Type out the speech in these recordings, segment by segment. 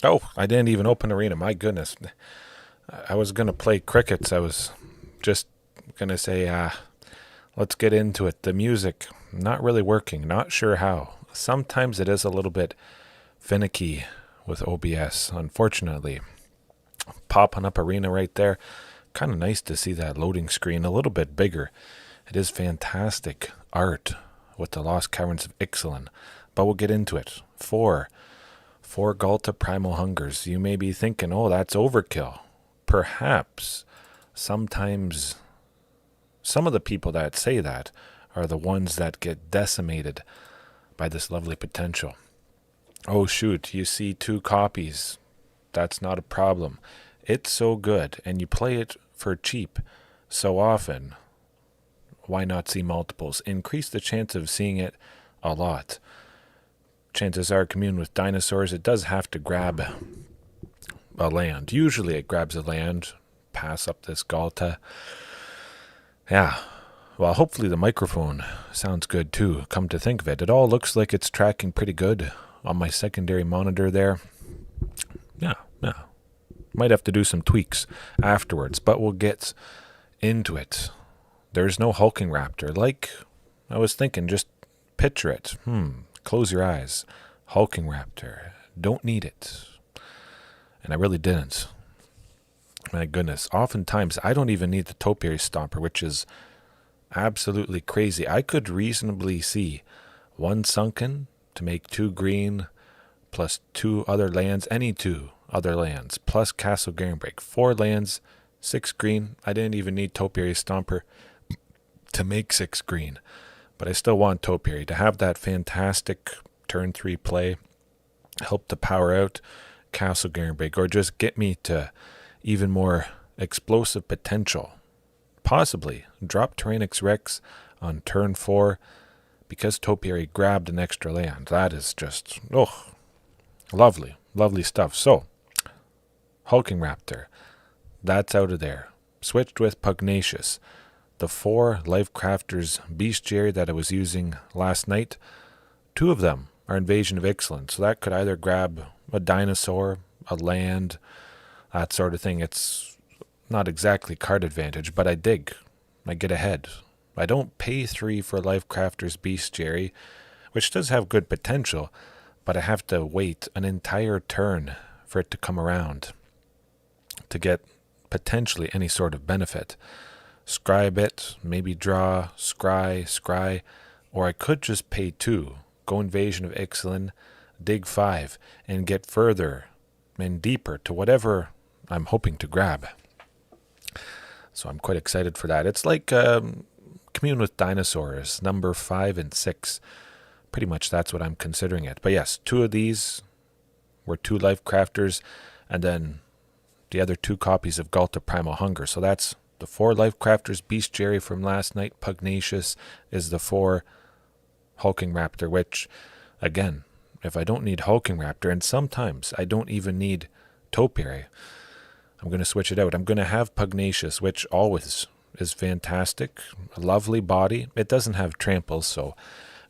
Oh, I didn't even open arena. My goodness. I was going to play crickets. I was just going to say, let's get into it. The music, not really working. Not sure how. Sometimes it is a little bit finicky with OBS, unfortunately. Popping up arena right there. Kind of nice to see that loading screen a little bit bigger. It is fantastic art with the Lost Caverns of Ixalan. But we'll get into it. Four Ghalta Primal Hungers. You may be thinking, oh, that's overkill. Perhaps. Sometimes some of the people that say that are the ones that get decimated by this lovely potential. Oh shoot, you see 2 copies. That's not a problem. It's so good, and you play it for cheap so often. Why not see multiples? Increase the chance of seeing it a lot. Chances are, commune with dinosaurs, it does have to grab a land. Usually it grabs a land. Pass up this Ghalta. Yeah. Well, hopefully the microphone sounds good too. Come to think of it, it all looks like it's tracking pretty good on my secondary monitor there. Yeah. Might have to do some tweaks afterwards, but we'll get into it. There's no hulking raptor. Like I was thinking, just picture it. Close your eyes. Hulking raptor. Don't need it. And I really didn't. My goodness. Oftentimes, I don't even need the Topiary Stomper, which is absolutely crazy. I could reasonably see 1 sunken to make 2 green, plus 2 other lands, any 2 other lands, plus Castle Garenbrig. 4 lands, 6 green. I didn't even need Topiary Stomper to make 6 green. But I still want Topiary to have that fantastic turn 3 play, help to power out Castle Garenbrig, or just get me to even more explosive potential. Possibly drop Tyrannix Rex on turn 4 because Topiary grabbed an extra land. That is just, lovely, lovely stuff. So, Hulking Raptor, that's out of there. Switched with Pugnacious. The 4 Life Crafters Bestiary that I was using last night, 2 of them are Invasion of Ixalan, so that could either grab a dinosaur, a land, that sort of thing. It's not exactly card advantage, but I dig. I get ahead. I don't pay 3 for Life Crafters Bestiary, which does have good potential, but I have to wait an entire turn for it to come around to get potentially any sort of benefit. Scry a bit, maybe draw, scry, or I could just pay 2, go Invasion of Ixalan, dig 5, and get further and deeper to whatever I'm hoping to grab. So I'm quite excited for that. It's like Commune with Dinosaurs, number 5 and 6. Pretty much that's what I'm considering it. But yes, 2 of these were 2 Life Crafters, and then the other 2 copies of Ghalta Primal Hunger. So that's the 4 Life Crafters Bestiary from last night. Pugnacious is the 4 Hulking Raptor, which, again, if I don't need Hulking Raptor, and sometimes I don't even need Topiary, I'm going to switch it out. I'm going to have Pugnacious, which always is fantastic. A lovely body. It doesn't have tramples, so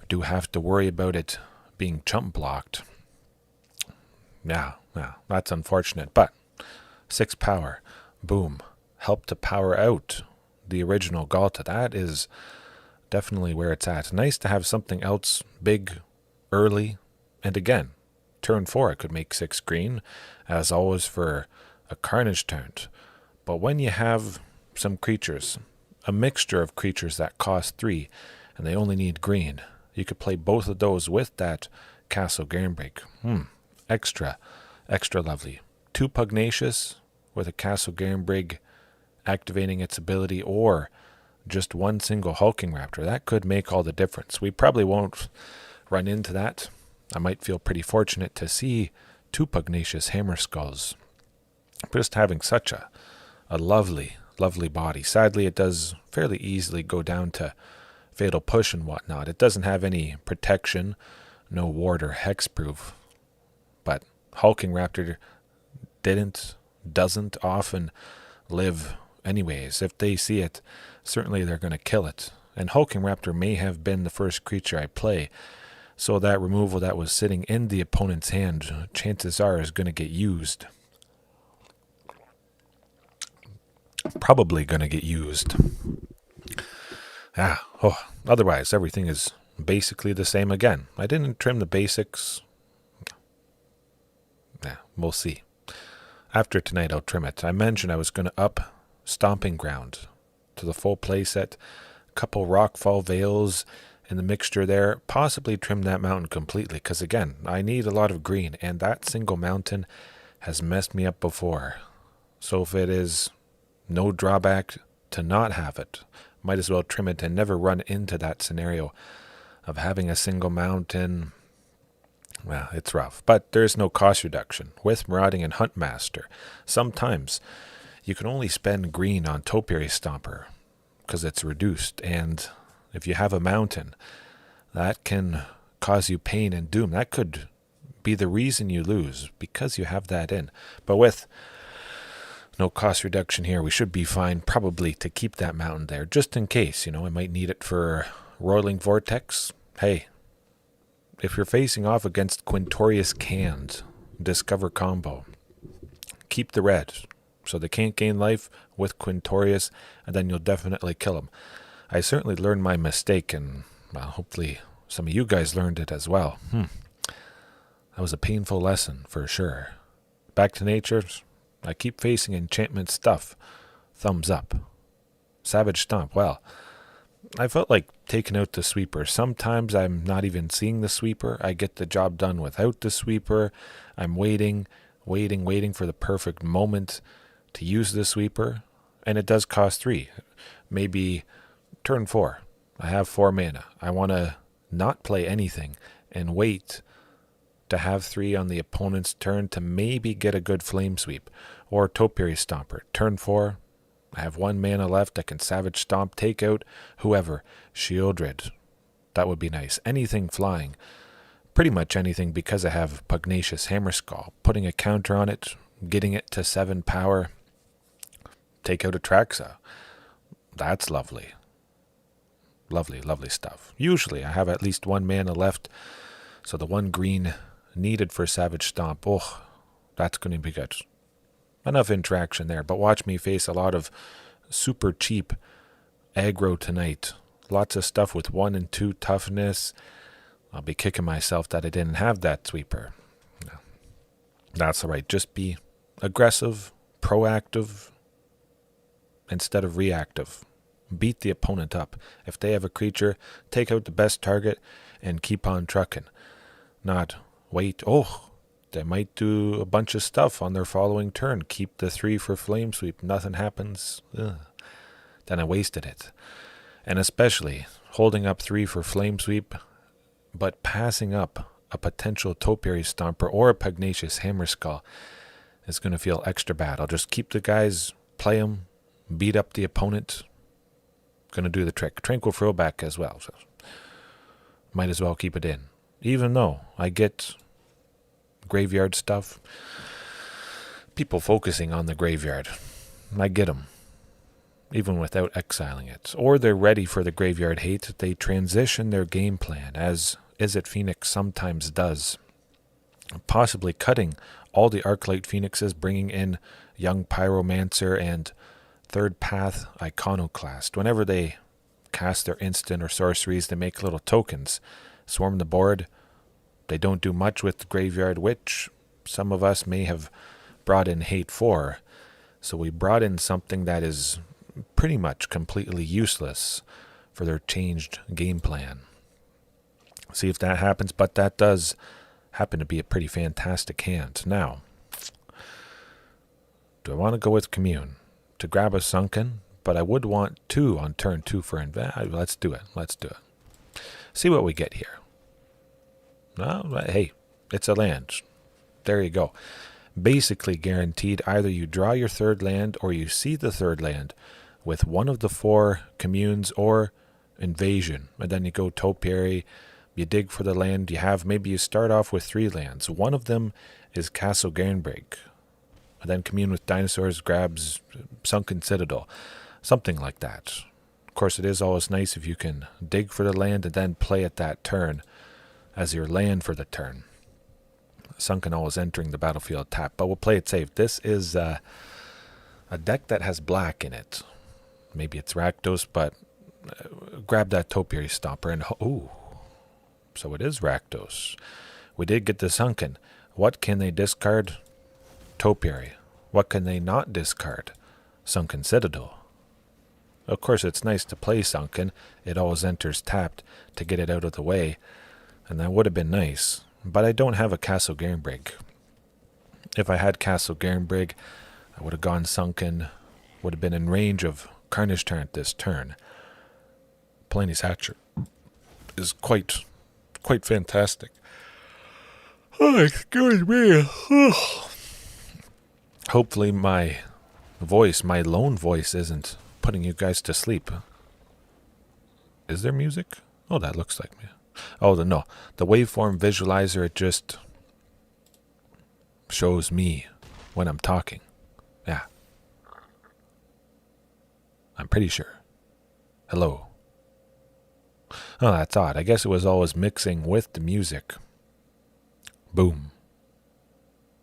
I do have to worry about it being chump blocked. Yeah, that's unfortunate, but 6 power. Boom. Help to power out the original Ghalta. That is definitely where it's at. Nice to have something else big, early, and again, turn 4 I could make 6 green, as always for a Carnage turn. But when you have some creatures, a mixture of creatures that cost 3, and they only need green, you could play both of those with that Castle Garenbrig. Extra lovely. 2 Pugnacious with a Castle Garenbrig activating its ability, or just 1 single Hulking Raptor. That could make all the difference. We probably won't run into that. I might feel pretty fortunate to see 2 Pugnacious Hammer Skulls. Just having such a lovely body. Sadly, it does fairly easily go down to Fatal Push and whatnot. It doesn't have any protection, no ward or hexproof. But Hulking Raptor doesn't often live anyways. If they see it, certainly they're going to kill it. And Hulking Raptor may have been the first creature I play So that removal that was sitting in the opponent's hand, chances are, is going to get used. Probably going to get used. Otherwise, everything is basically the same again. I didn't trim the basics. We'll see. After tonight, I'll trim it. I mentioned I was going to up Stomping Ground to the full playset. A couple Rockfall Veils in the mixture there. Possibly trim that mountain completely, because again, I need a lot of green, and that single mountain has messed me up before. So if it is no drawback to not have it, might as well trim it and never run into that scenario of having a single mountain. Well, it's rough, but there's no cost reduction. With Marauding and Huntmaster, sometimes you can only spend green on Topiary Stomper because it's reduced, and if you have a mountain, that can cause you pain and doom. That could be the reason you lose because you have that in. But with no cost reduction here, we should be fine probably to keep that mountain there just in case. I might need it for Roiling Vortex. Hey, if you're facing off against Quintorius Canned Discover combo, keep the red so they can't gain life with Quintorius, and then you'll definitely kill them. I certainly learned my mistake, and hopefully some of you guys learned it as well. That was a painful lesson for sure. Back to nature. I keep facing enchantment stuff. Thumbs up. Savage Stomp. Well, I felt like taking out the sweeper. Sometimes I'm not even seeing the sweeper. I get the job done without the sweeper. I'm waiting for the perfect moment to use the sweeper. And it does cost 3. Maybe turn 4. I have 4 mana. I want to not play anything and wait to have 3 on the opponent's turn to maybe get a good Flame Sweep. Or Topiary Stomper. Turn 4. I have 1 mana left. I can Savage Stomp, take out whoever. Shieldred. That would be nice. Anything flying. Pretty much anything, because I have Pugnacious Hammerskull. Putting a counter on it. Getting it to 7 power. Take out Atraxa. That's lovely. Lovely, lovely stuff. Usually I have at least 1 mana left. So the 1 green needed for Savage Stomp. Oh, that's going to be good. Enough interaction there, but watch me face a lot of super cheap aggro tonight. Lots of stuff with 1 and 2 toughness. I'll be kicking myself that I didn't have that sweeper. No. That's all right. Just be aggressive, proactive, instead of reactive. Beat the opponent up. If they have a creature, take out the best target and keep on trucking. Not wait, they might do a bunch of stuff on their following turn. Keep the 3 for Flame Sweep. Nothing happens. Then I wasted it. And especially holding up 3 for Flame Sweep, but passing up a potential Topiary Stomper or a Pugnacious Hammerskull is going to feel extra bad. I'll just keep the guys, play them, beat up the opponent. Going to do the trick. Tranquil Throwback as well. So might as well keep it in. Even though I get graveyard stuff, people focusing on the graveyard, I get them, even without exiling it. Or they're ready for the graveyard hate. They transition their game plan, as Izzet Phoenix sometimes does, possibly cutting all the Arclight Phoenixes, bringing in Young Pyromancer and Third Path Iconoclast. Whenever they cast their instant or sorceries, they make little tokens, swarm the board. They don't do much with the graveyard, which some of us may have brought in hate for. So we brought in something that is pretty much completely useless for their changed game plan. See if that happens, but that does happen to be a pretty fantastic hand. Now, do I want to go with Commune to grab a Sunken? But I would want 2 on turn 2 for invest. Let's do it. See what we get here. No, hey, it's a land. There you go. Basically guaranteed either you draw your 3rd land or you see the 3rd land with one of the 4 communes or invasion. And then you go Topiary, you dig for the land. Maybe you start off with 3 lands. One of them is Castle Garenbrig. And then commune with dinosaurs, grabs Sunken Citadel. Something like that. Of course, it is always nice if you can dig for the land and then play it that turn. as your land for the turn. Sunken always entering the battlefield tap, but we'll play it safe. This is a deck that has black in it. Maybe it's Rakdos, but grab that Topiary Stomper and... Ooh, so it is Rakdos. We did get the Sunken. What can they discard? Topiary. What can they not discard? Sunken Citadel. Of course, it's nice to play Sunken. It always enters tapped to get it out of the way, and that would have been nice. But I don't have a Castle Garenbrig. If I had Castle Garenbrig, I would have gone Sunken, would have been in range of Carnage Tyrant this turn. Plenty's Hatcher is quite fantastic. Oh, excuse me. Hopefully my voice, my lone voice, isn't putting you guys to sleep. Is there music? Oh, that looks like me. Oh, no. The waveform visualizer, it just shows me when I'm talking. Yeah. I'm pretty sure. Hello. Oh, that's odd. I guess it was always mixing with the music. Boom.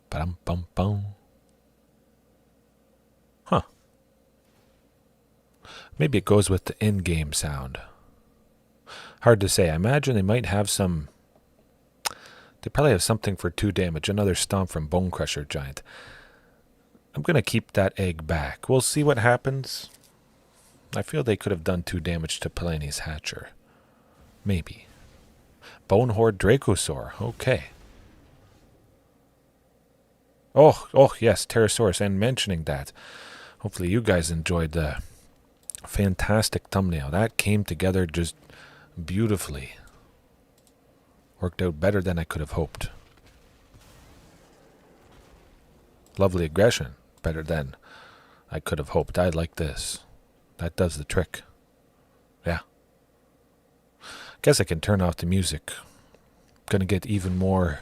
Ba-dum-bum-bum. Huh. Maybe it goes with the in-game sound. Hard to say. I imagine they might have some... They probably have something for 2 damage. Another stomp from Bone Crusher Giant. I'm going to keep that egg back. We'll see what happens. I feel they could have done 2 damage to Plenty's Hatcher. Maybe. Bone Horde Dracosaur. Okay. Oh, yes, Pterosaurus. And mentioning that, hopefully you guys enjoyed the fantastic thumbnail. That came together just beautifully. Worked out better than I could have hoped. Lovely aggression. Better than I could have hoped. I like this. That does the trick. Yeah. Guess I can turn off the music. Gonna get even more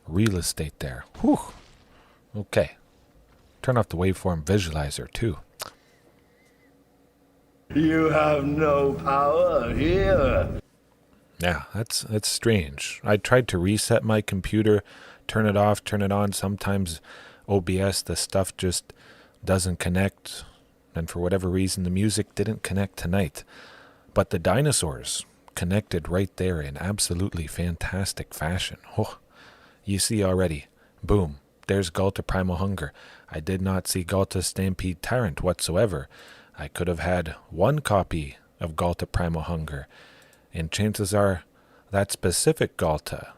real estate there. Whew. Okay. Turn off the waveform visualizer too. You have no power here. Yeah, that's strange. I tried to reset my computer, turn it off, turn it on. Sometimes OBS, the stuff just doesn't connect. And for whatever reason, the music didn't connect tonight. But the dinosaurs connected right there in absolutely fantastic fashion. Oh, you see already. Boom. There's Ghalta Primal Hunger. I did not see Ghalta Stampede Tyrant whatsoever. I could have had 1 copy of Ghalta Primal Hunger. And chances are that specific Ghalta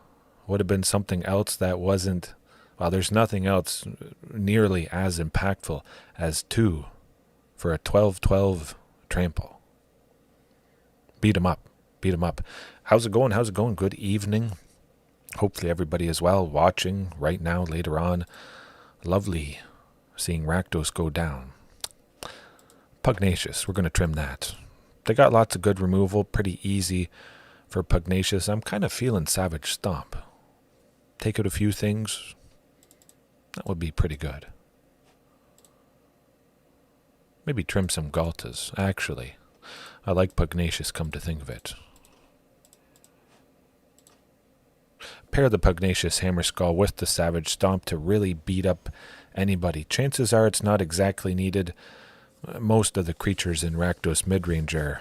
would have been something else that wasn't... Well, there's nothing else nearly as impactful as 2 for a 12-12 trample. Beat 'em up. Beat 'em up. How's it going? How's it going? Good evening. Hopefully everybody is well watching right now, later on. Lovely seeing Rakdos go down. Pugnacious. We're going to trim that. They got lots of good removal. Pretty easy for Pugnacious. I'm kind of feeling Savage Stomp. Take out a few things. That would be pretty good. Maybe trim some Ghaltas. Actually, I like Pugnacious, come to think of it. Pair the Pugnacious Hammer Skull with the Savage Stomp to really beat up anybody. Chances are it's not exactly needed. Most of the creatures in Rakdos Midrange are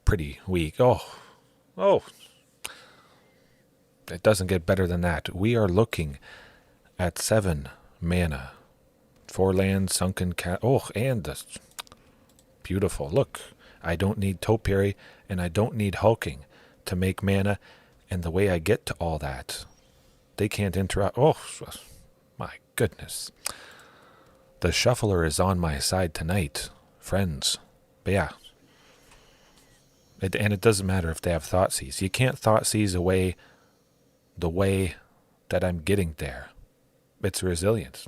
pretty weak. Oh. It doesn't get better than that. We are looking at 7 mana. 4 lands, Sunken Cat. Oh, and the... Beautiful. Look, I don't need Topiary, and I don't need Hulking to make mana. And the way I get to all that, they can't interrupt. Oh, my goodness. The Shuffler is on my side tonight, friends. But yeah. And it doesn't matter if they have Thoughtseize. You can't Thoughtseize away the way that I'm getting there. It's resilience.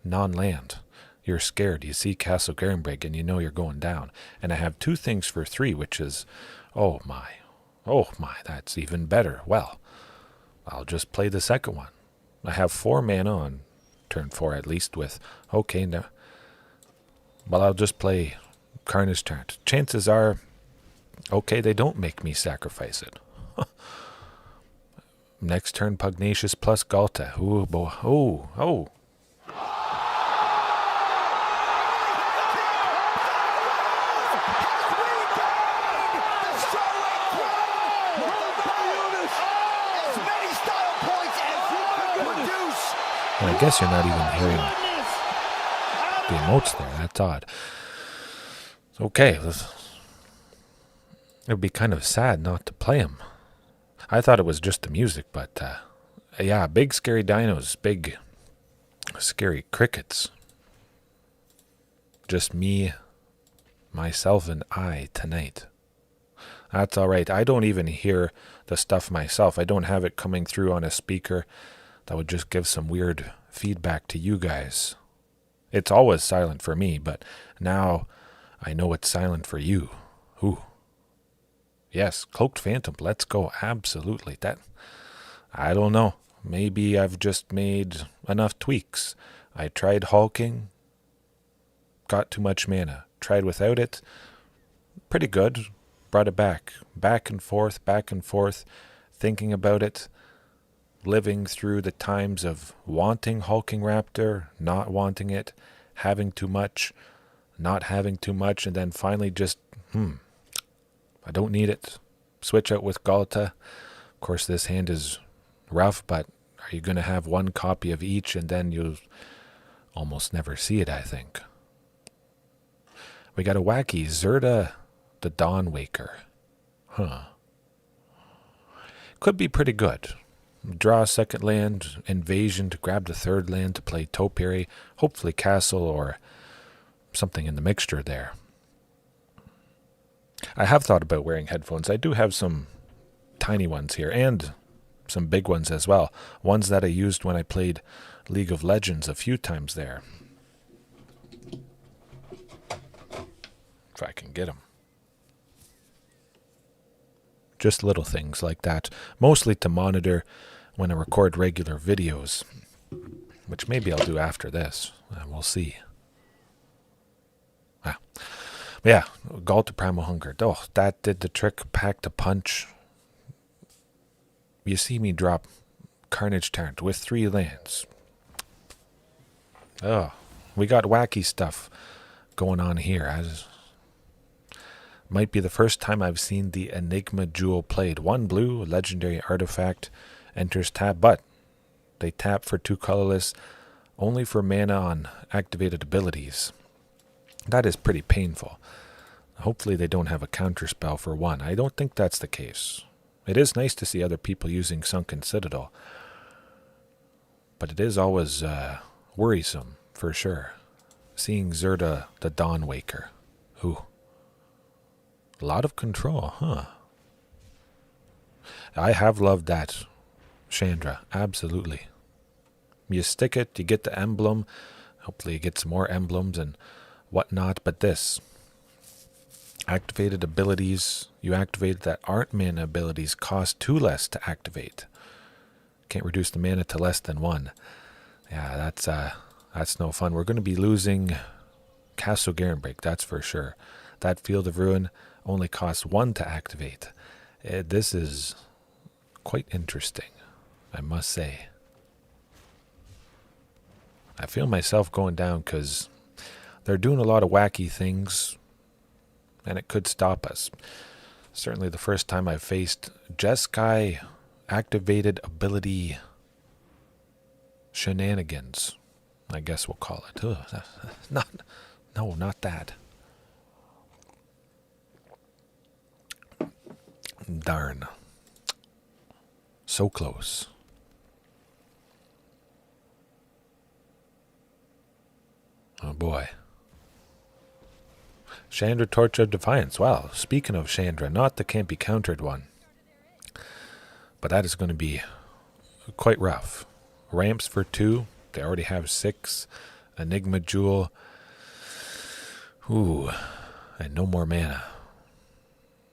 Non-land. You're scared. You see Castle Garenbrig and you know you're going down. And I have 2 things for 3, which is, oh my, that's even better. Well, I'll just play the second one. I have 4 mana on turn 4 at least with, okay, now, well, I'll just play Carnage Tyrant. Chances are, okay, they don't make me sacrifice it. Next turn, Pugnacious plus Ghalta. Ooh, boy. Oh, oh. Well, I guess you're not even hearing the emotes there. That's odd. Okay. It would be kind of sad not to play him. I thought it was just the music, but yeah, big scary dinos, big scary crickets. Just me, myself, and I tonight. That's all right. I don't even hear the stuff myself. I don't have it coming through on a speaker that would just give some weird feedback to you guys. It's always silent for me, but now I know it's silent for you. Ooh. Yes, Cloaked Phantom, let's go. Absolutely. That, I don't know. Maybe I've just made enough tweaks. I tried hulking, got too much mana. Tried without it, pretty good. Brought it back. Back and forth, thinking about it. Living through the times of wanting Hulking Raptor, not wanting it, having too much, not having too much, and then finally just, I don't need it. Switch out with Ghalta. Of course, this hand is rough, but are you going to have one copy of each, and then you'll almost never see it, I think. We got a wacky Zerda the Dawnwaker. Could be pretty good. Draw a second land, invasion to grab the third land to play Topiary, hopefully castle or something in the mixture there. I have thought about wearing headphones. I do have some tiny ones here and some big ones as well. Ones that I used when I played League of Legends a few times there. If I can get them. Just little things like that, mostly to monitor when I record regular videos, which maybe I'll do after this. We'll see. Yeah, Ghalta Primal Hunger. Oh, that did the trick. Packed a punch. You see me drop Carnage Tyrant with 3 lands. Oh, we got wacky stuff going on here. Might be the first time I've seen the Enigma Jewel played. 1 blue, legendary artifact, enters tap, but they tap for 2 colorless, only for mana on activated abilities. That is pretty painful. Hopefully they don't have a counterspell for 1. I don't think that's the case. It is nice to see other people using Sunken Citadel, but it is always worrisome, for sure. Seeing Zerda the Dawnwaker. Ooh. A lot of control, huh? I have loved that Chandra, absolutely. You stick it, you get the emblem. Hopefully you get some more emblems and whatnot. But this, activated abilities, you activate that aren't mana abilities, cost 2 less to activate. Can't reduce the mana to less than 1. Yeah, that's no fun. We're going to be losing Castle Garenbrig, that's for sure. That Field of Ruin only costs 1 to activate. This is quite interesting, I must say. I feel myself going down because they're doing a lot of wacky things, and it could stop us. Certainly the first time I faced Jeskai activated ability shenanigans, I guess we'll call it. Not that. Darn. So close. Oh boy. Chandra Torch of Defiance. Wow, speaking of Chandra, not the can't be countered one. But that is going to be quite rough. Ramps for 2. They already have 6. Enigma Jewel. Ooh. And no more mana.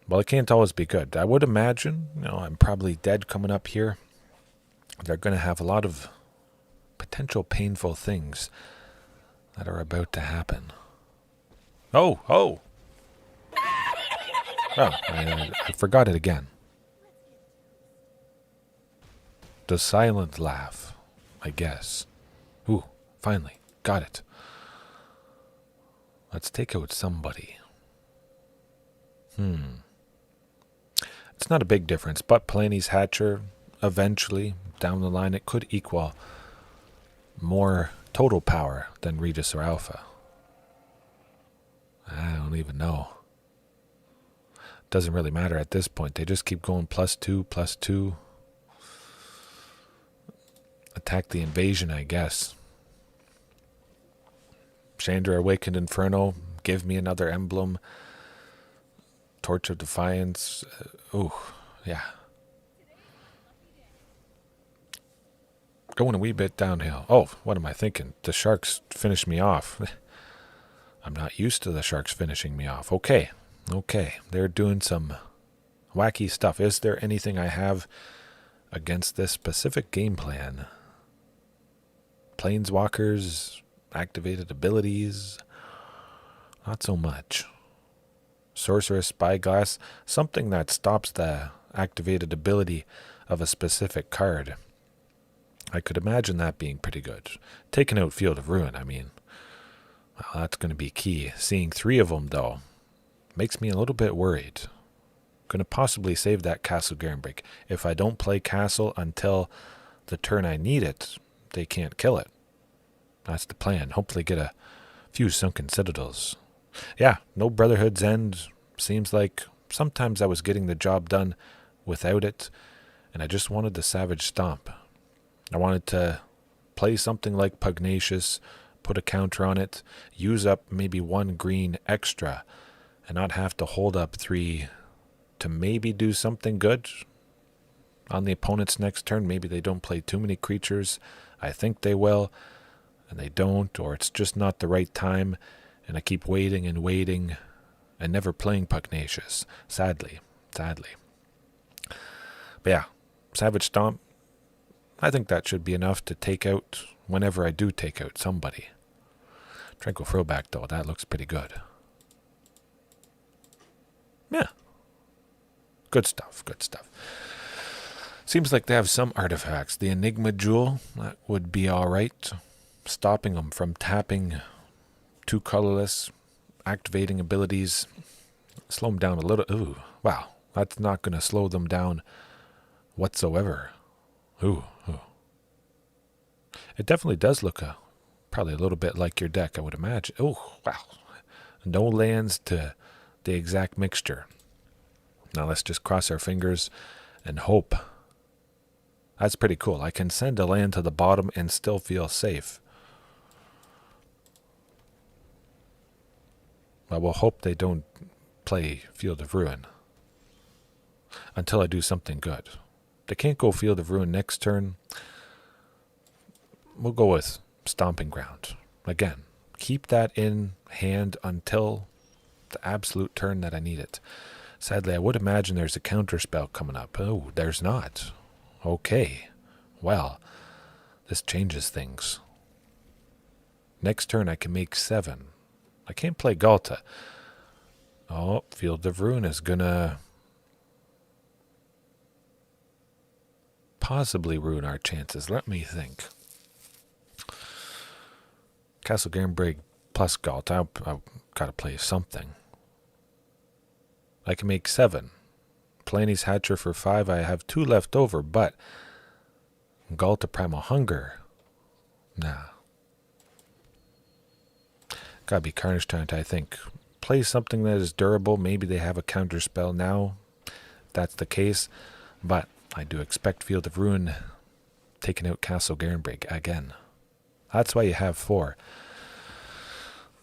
Well, it can't always be good. I would imagine, I'm probably dead coming up here. They're going to have a lot of potential painful things that are about to happen. Oh! Oh, I forgot it again. The silent laugh, I guess. Ooh, finally, got it. Let's take out somebody. It's not a big difference, but Playni's Hatcher, eventually, down the line, it could equal more total power than Regis or Alpha. I don't even know. Doesn't really matter at this point. They just keep going +2, +2. Attack the invasion, I guess. Chandra Awakened Inferno. Give me another emblem. Torch of Defiance. Ooh, yeah. Going a wee bit downhill. Oh, what am I thinking? The Sharks finished me off. I'm not used to the Sharks finishing me off. Okay. They're doing some wacky stuff. Is there anything I have against this specific game plan? Planeswalkers, activated abilities, not so much. Sorceress Spyglass, something that stops the activated ability of a specific card. I could imagine that being pretty good. Taking out Field of Ruin, I mean, well, that's going to be key. Seeing 3 of them, though, makes me a little bit worried. Going to possibly save that Castle Garenbrig. If I don't play Castle until the turn I need it, they can't kill it. That's the plan. Hopefully get a few Sunken Citadels. Yeah, no Brotherhood's End. Seems like sometimes I was getting the job done without it, and I just wanted the Savage Stomp. I wanted to play something like Pugnacious, put a counter on it, use up maybe 1 green extra, and not have to hold up 3 to maybe do something good on the opponent's next turn. Maybe they don't play too many creatures. I think they will, and they don't, or it's just not the right time, and I keep waiting and never playing Pugnacious, sadly. But yeah, Savage Stomp, I think that should be enough to take out whenever I do take out somebody. Tranquil Throwback, though, that looks pretty good. Yeah. Good stuff. Seems like they have some artifacts. The Enigma Jewel, that would be alright. Stopping them from tapping 2 colorless, activating abilities. Slow them down a little. Ooh, wow. That's not going to slow them down whatsoever. Ooh. It definitely does look probably a little bit like your deck, I would imagine. Oh, wow. No lands to the exact mixture. Now let's just cross our fingers and hope. That's pretty cool. I can send a land to the bottom and still feel safe. Well, we'll hope they don't play Field of Ruin until I do something good. They can't go Field of Ruin next turn. We'll go with Stomping Ground. Again, keep that in hand until the absolute turn that I need it. Sadly, I would imagine there's a counter spell coming up. Oh, there's not. Okay. Well, this changes things. Next turn I can make 7. I can't play Ghalta. Oh, Field of Ruin is gonna possibly ruin our chances. Let me think. Castle Garenbrig plus Ghalta. I've got to play something. I can make 7. Playni's Hatcher for 5. I have 2 left over, but Ghalta Primal Hunger. Nah. Gotta be Carnage Tyrant, I think. Play something that is durable. Maybe they have a counter spell now. That's the case. But I do expect Field of Ruin taking out Castle Garenbrig again. That's why you have 4.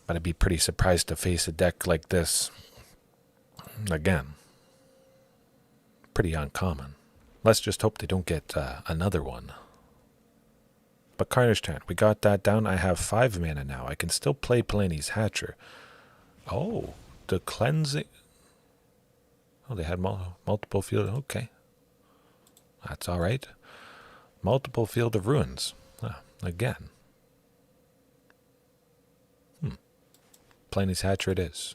But I'd be pretty surprised to face a deck like this again. Pretty uncommon. Let's just hope they don't get another one. But Carnage Tyrant, we got that down. I have 5 mana now. I can still play Playni's Hatcher. Oh, the cleansing. Oh, they had multiple field. Okay. That's all right. Multiple Field of Ruins. Again. Playni's Hatcher it is.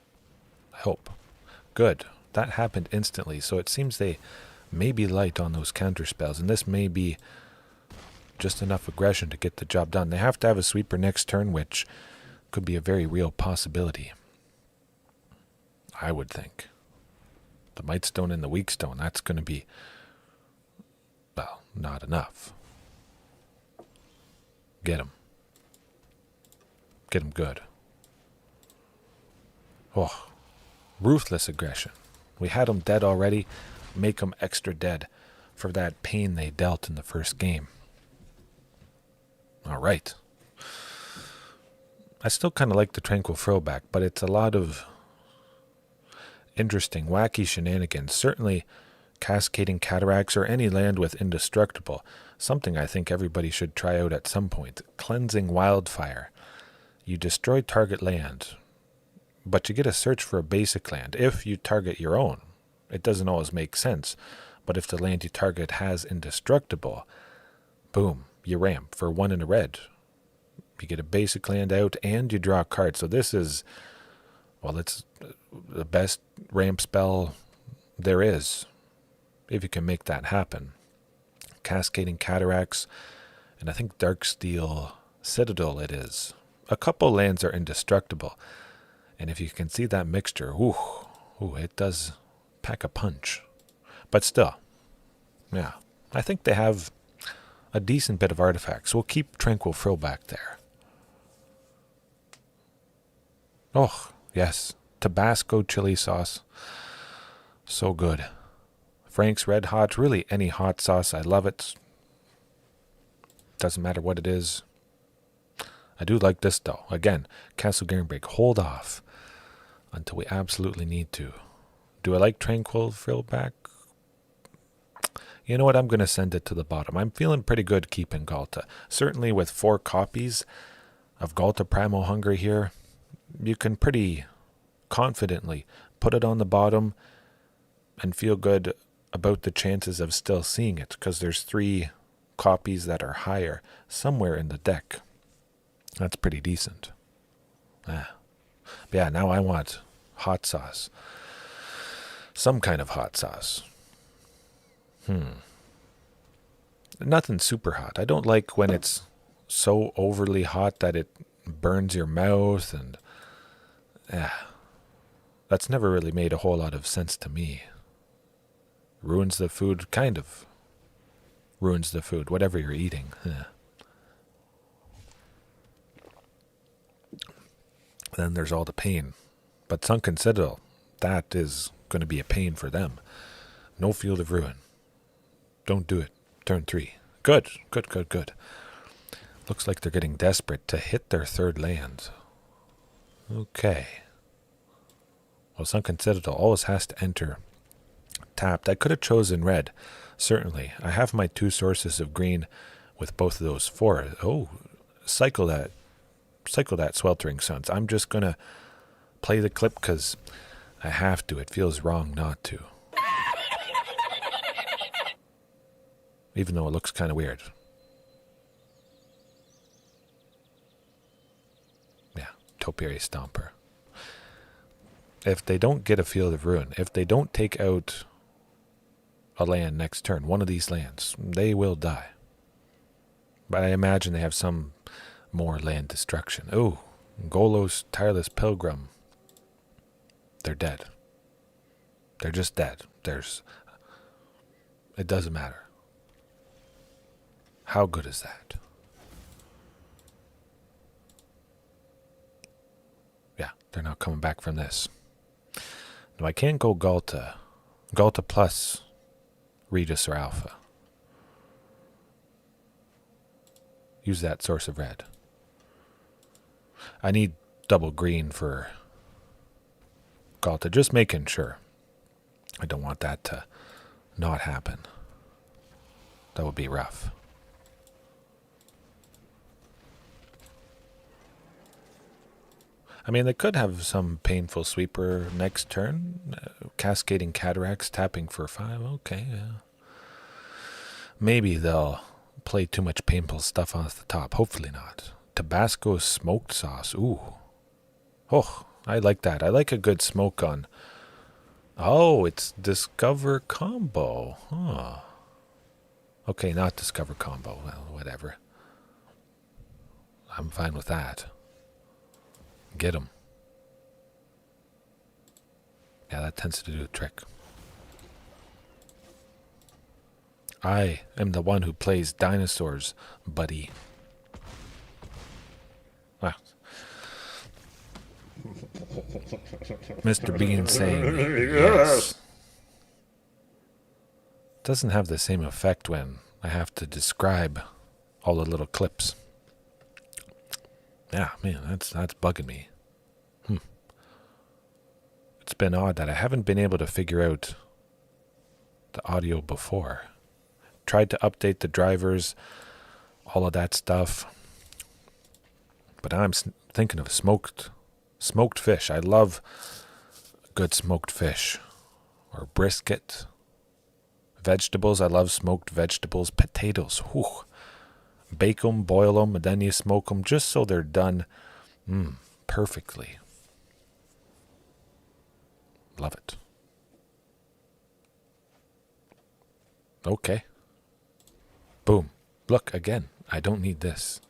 I hope. Good. That happened instantly, so it seems they may be light on those counter spells, and this may be just enough aggression to get the job done. They have to have a sweeper next turn, which could be a very real possibility, I would think. The Might Stone and the Weak Stone, that's going to be, well, not enough. Get him. Get him good. Oh, ruthless aggression. We had them dead already. Make them extra dead for that pain they dealt in the first game. All right. I still kind of like the Tranquil Throwback, but it's a lot of interesting, wacky shenanigans. Certainly, Cascading Cataracts or any land with Indestructible. Something I think everybody should try out at some point. Cleansing Wildfire. You destroy target land, but you get a search for a basic land. If you target your own, it doesn't always make sense. But if the land you target has Indestructible, boom, you ramp for 1 in a red. You get a basic land out and you draw a card. So this is, well, it's the best ramp spell there is, if you can make that happen. Cascading Cataracts, and I think Darksteel Citadel it is. A couple lands are Indestructible. And if you can see that mixture, ooh, it does pack a punch. But still, yeah, I think they have a decent bit of artifacts. We'll keep Tranquil Throwback there. Oh, yes. Tabasco chili sauce. So good. Frank's Red Hot. Really any hot sauce. I love it. Doesn't matter what it is. I do like this though. Again, Castle Garenbrig. Hold off until we absolutely need to. Do I like Tranquil Throwback? You know what? I'm going to send it to the bottom. I'm feeling pretty good keeping Ghalta. Certainly with 4 copies of Ghalta Primal Hunger here, you can pretty confidently put it on the bottom and feel good about the chances of still seeing it, because there's 3 copies that are higher somewhere in the deck. That's pretty decent. But yeah, now I want hot sauce. Some kind of hot sauce. Nothing super hot. I don't like when it's so overly hot that it burns your mouth, and that's never really made a whole lot of sense to me. Ruins the food, kind of. Ruins the food, whatever you're eating. Then there's all the pain. But Sunken Citadel, that is going to be a pain for them. No Field of Ruin. Don't do it. Turn 3. Good. Looks like they're getting desperate to hit their 3rd land. Okay. Well, Sunken Citadel always has to enter tapped. I could have chosen red, certainly. I have my 2 sources of green with both of those 4. Oh, cycle that Sweltering Suns. I'm just going to play the clip because I have to. It feels wrong not to. Even though it looks kind of weird. Yeah, Topiary Stomper. If they don't get a Field of Ruin, if they don't take out a land next turn, one of these lands, they will die. But I imagine they have some more land destruction. Oh, Golos Tireless Pilgrim. They're dead. They're just dead. It doesn't matter. How good is that? Yeah, they're not coming back from this. No, I can't go Ghalta. Ghalta plus Regis or Alpha. Use that source of red. I need double green for Ghalta. Just making sure. I don't want that to not happen. That would be rough. I mean, they could have some painful sweeper next turn. Cascading Cataracts, tapping for 5. Okay, yeah. Maybe they'll play too much painful stuff off the top. Hopefully not. Tabasco smoked sauce. Ooh. Oh, I like that. I like a good smoke on. Oh, it's Discover combo. Huh. Okay, not discover combo. Well, whatever. I'm fine with that. Get him. Yeah, that tends to do the trick. I am the one who plays dinosaurs, buddy. Wow. Mr. Bean saying yes. Doesn't have the same effect when I have to describe all the little clips. Yeah, man, that's bugging me. It's been odd that I haven't been able to figure out the audio before. Tried to update the drivers, all of that stuff. But I'm thinking of smoked fish. I love good smoked fish. Or brisket. Vegetables, I love smoked vegetables. Potatoes, whew. Bake them, boil them, and then you smoke them just so they're done perfectly. Love it. Okay. Boom. Look, again, I don't need this.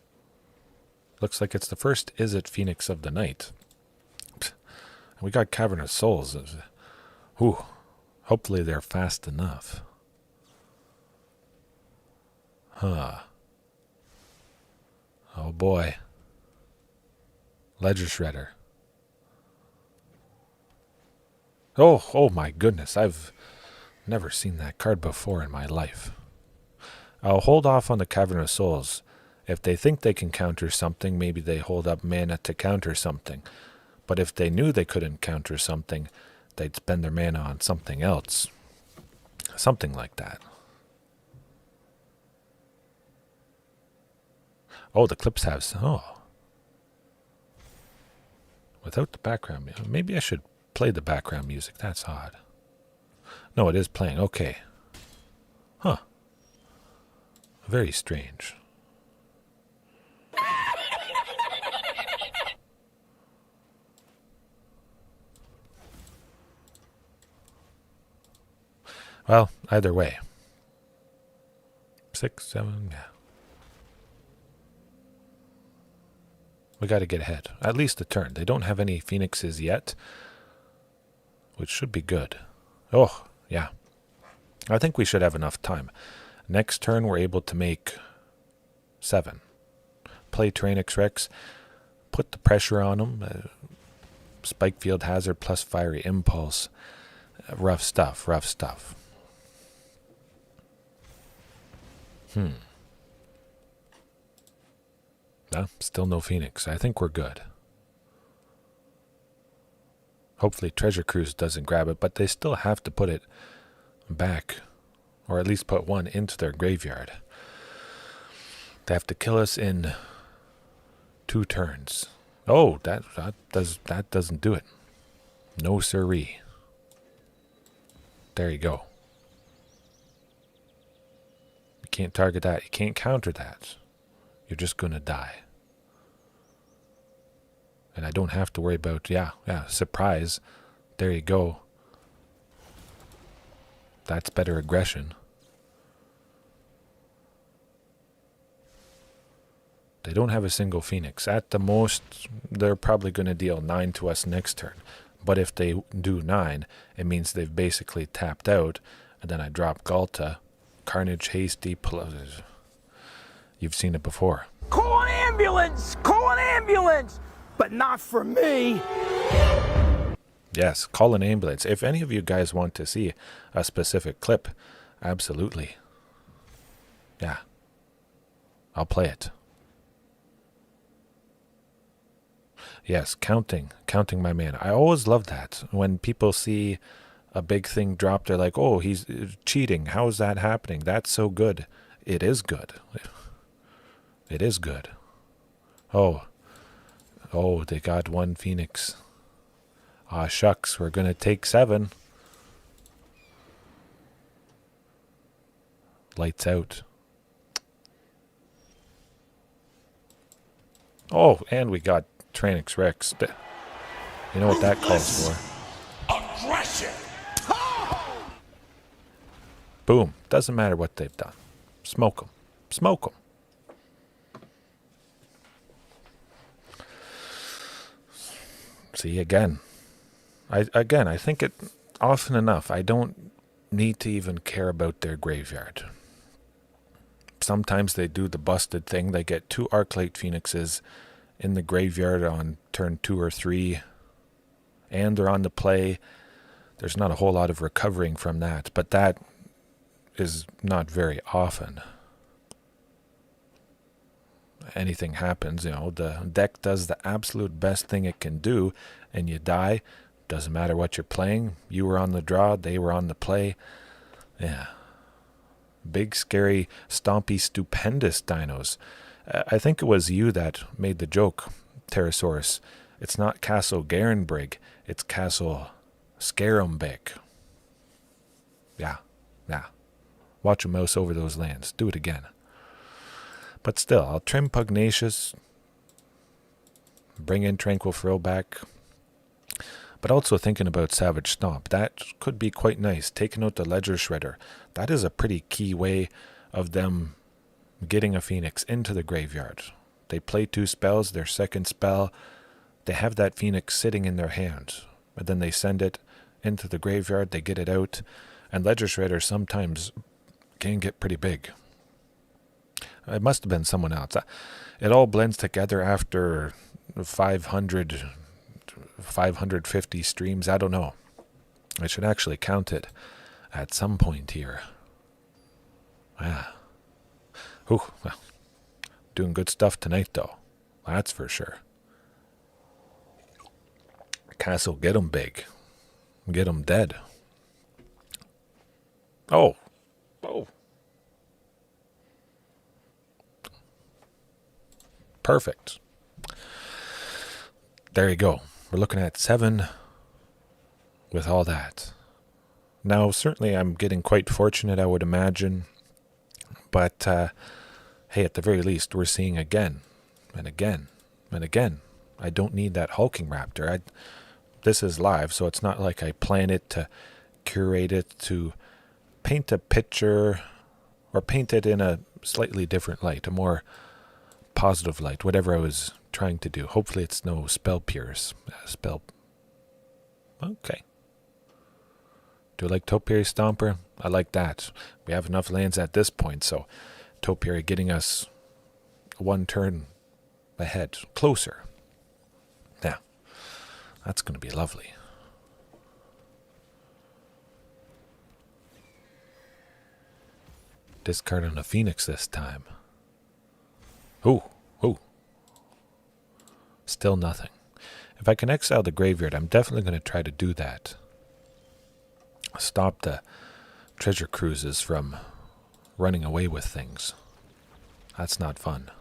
Looks like it's the first Izzet Phoenix of the night. We got Cavern of Souls. Whew. Hopefully they're fast enough. Huh. Oh boy. Ledger Shredder. Oh my goodness. I've never seen that card before in my life. I'll hold off on the Cavern of Souls. If they think they can counter something, maybe they hold up mana to counter something. But if they knew they couldn't counter something, they'd spend their mana on something else. Something like that. Oh, the clips have... Oh. Without the background music. Maybe I should play the background music. That's odd. No, it is playing. Okay. Huh. Very strange. Well, either way. 6, 7, yeah. We got to get ahead. At least a turn. They don't have any Phoenixes yet, which should be good. Oh, yeah. I think we should have enough time. Next turn, we're able to make 7. Play Tyrannix Rex. Put the pressure on them. Spike Field Hazard plus Fiery Impulse. Rough stuff, rough stuff. No, still no Phoenix. I think we're good. Hopefully Treasure Cruise doesn't grab it, but they still have to put it back, or at least put one into their graveyard. They have to kill us in 2 turns. Oh, that doesn't do it. No siree. There you go. You can't target that. You can't counter that. You're just going to die. And I don't have to worry about, yeah, surprise. There you go. That's better aggression. They don't have a single Phoenix. At the most, they're probably going to deal 9 to us next turn. But if they do 9, it means they've basically tapped out. And then I drop Ghalta. Carnage, Hasty, you've seen it before. Call an ambulance! Call an ambulance! But not for me! Yes, call an ambulance. If any of you guys want to see a specific clip, absolutely. Yeah. I'll play it. Yes, counting my mana. I always love that. When people see a big thing drop, they're like, oh, he's cheating. How is that happening? That's so good. It is good. It is good. Oh, they got 1 Phoenix. Ah, shucks, we're going to take 7. Lights out. Oh, and we got Tyrannix Rex. You know what that calls for. Aggression! Boom. Doesn't matter what they've done. Smoke them. Smoke them. See, again. I think it often enough, I don't need to even care about their graveyard. Sometimes they do the busted thing. They get 2 Arclight Phoenixes in the graveyard on turn 2 or 3, and they're on the play. There's not a whole lot of recovering from that, but that is not very often. Anything happens, the deck does the absolute best thing it can do, and you die. Doesn't matter what you're playing. You were on the draw, they were on the play. Yeah. Big, scary, stompy, stupendous dinos. I think it was you that made the joke, Pterosaurus. It's not Castle Garenbrig, it's Castle Garenbrig. Yeah. Watch a mouse over those lands. Do it again. But still, I'll trim Pugnacious, bring in Tranquil Throwback, but also thinking about Savage Stomp. That could be quite nice. Taking out the Ledger Shredder. That is a pretty key way of them getting a Phoenix into the graveyard. They play 2 spells, their second spell, they have that Phoenix sitting in their hand, and then they send it into the graveyard, they get it out, and Ledger Shredder sometimes can get pretty big. It must have been someone else. It all blends together after 550 streams. I don't know. I should actually count it at some point here. Well, doing good stuff tonight, though. That's for sure. Castle, get 'em big. Get 'em dead. Oh. Perfect. There you go. We're looking at 7 with all that. Now, certainly I'm getting quite fortunate, I would imagine. But, hey, at the very least, we're seeing again and again and again. I don't need that hulking raptor. This is live, so it's not like I plan it to curate it to paint a picture or paint it in a slightly different light, a more positive light, whatever I was trying to do. Hopefully it's no spell pierce. Okay. Do I like Topiary Stomper? I like that. We have enough lands at this point, so Topiary getting us 1 turn ahead, closer. Yeah, that's going to be lovely. Discard on a Phoenix this time. Ooh. Still nothing. If I can exile the graveyard, I'm definitely going to try to do that. Stop the treasure cruises from running away with things. That's not fun.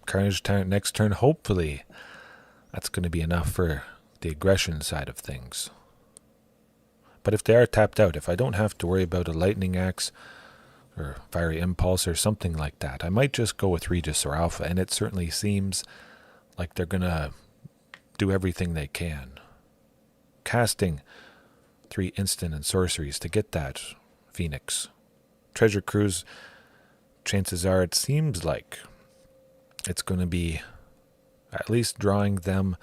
Carnage Tyrant next turn, hopefully that's going to be enough for the aggression side of things. But if they are tapped out, if I don't have to worry about a Lightning Axe or Fiery Impulse or something like that, I might just go with Regis or Alpha, and it certainly seems like they're going to do everything they can. Casting 3 instant and sorceries to get that Phoenix. Treasure Cruise, chances are it seems like it's going to be at least drawing them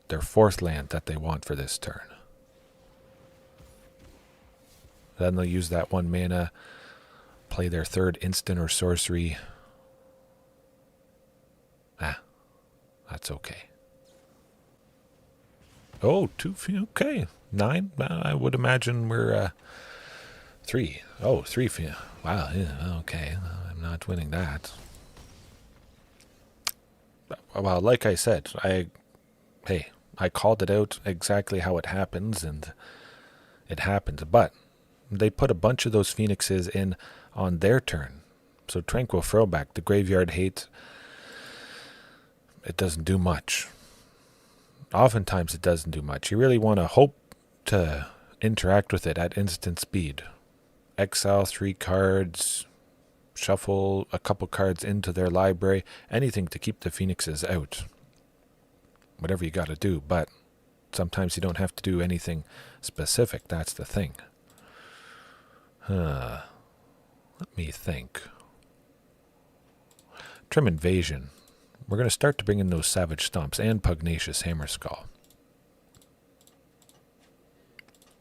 their 4th land that they want for this turn. Then they'll use that 1 mana, play their 3rd instant or sorcery. That's okay. Oh, 2, okay. 9, I would imagine we're 3. Oh, 3, wow, yeah, okay. I'm not winning that. Well, like I said, I called it out exactly how it happens, and it happened. But they put a bunch of those Phoenixes in on their turn. So Tranquil Throwback, the graveyard hate, it doesn't do much. Oftentimes it doesn't do much. You really want to hope to interact with it at instant speed. Exile 3 cards, shuffle a couple cards into their library, anything to keep the Phoenixes out. Whatever you got to do, but sometimes you don't have to do anything specific. That's the thing. Let me think. Trim Invasion. We're going to start to bring in those Savage Stomps and Pugnacious Hammerskull.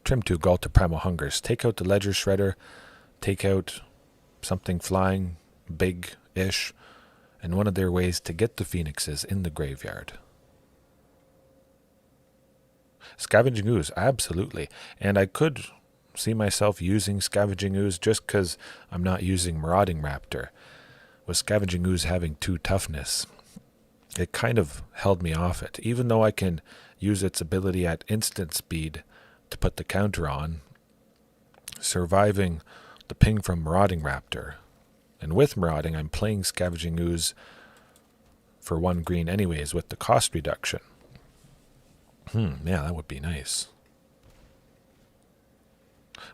Trim 2 Ghalta Primal Hungers. Take out the Ledger Shredder. Take out something flying, big-ish. And one of their ways to get the Phoenixes in the graveyard. Scavenging Ooze, absolutely. And I could see myself using Scavenging Ooze just because I'm not using Marauding Raptor. With Scavenging Ooze having 2 toughness, it kind of held me off it. Even though I can use its ability at instant speed to put the counter on, surviving the ping from Marauding Raptor. And with Marauding, I'm playing Scavenging Ooze for 1 green anyways with the cost reduction. Yeah, that would be nice.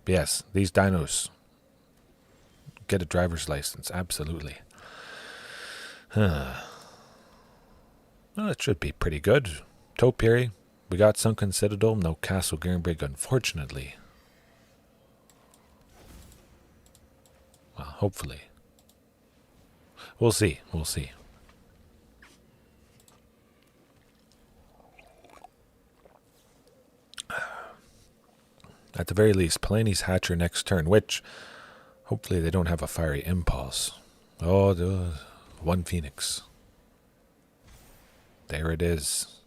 But yes, these dinos get a driver's license, absolutely. Well, it should be pretty good. Topiary, we got Sunken Citadel, no Castle Garenbrig, unfortunately. Well, hopefully. We'll see, we'll see. At the very least, Palani's Hatcher next turn, which hopefully they don't have a Fiery Impulse. Oh, the 1 Phoenix. There it is.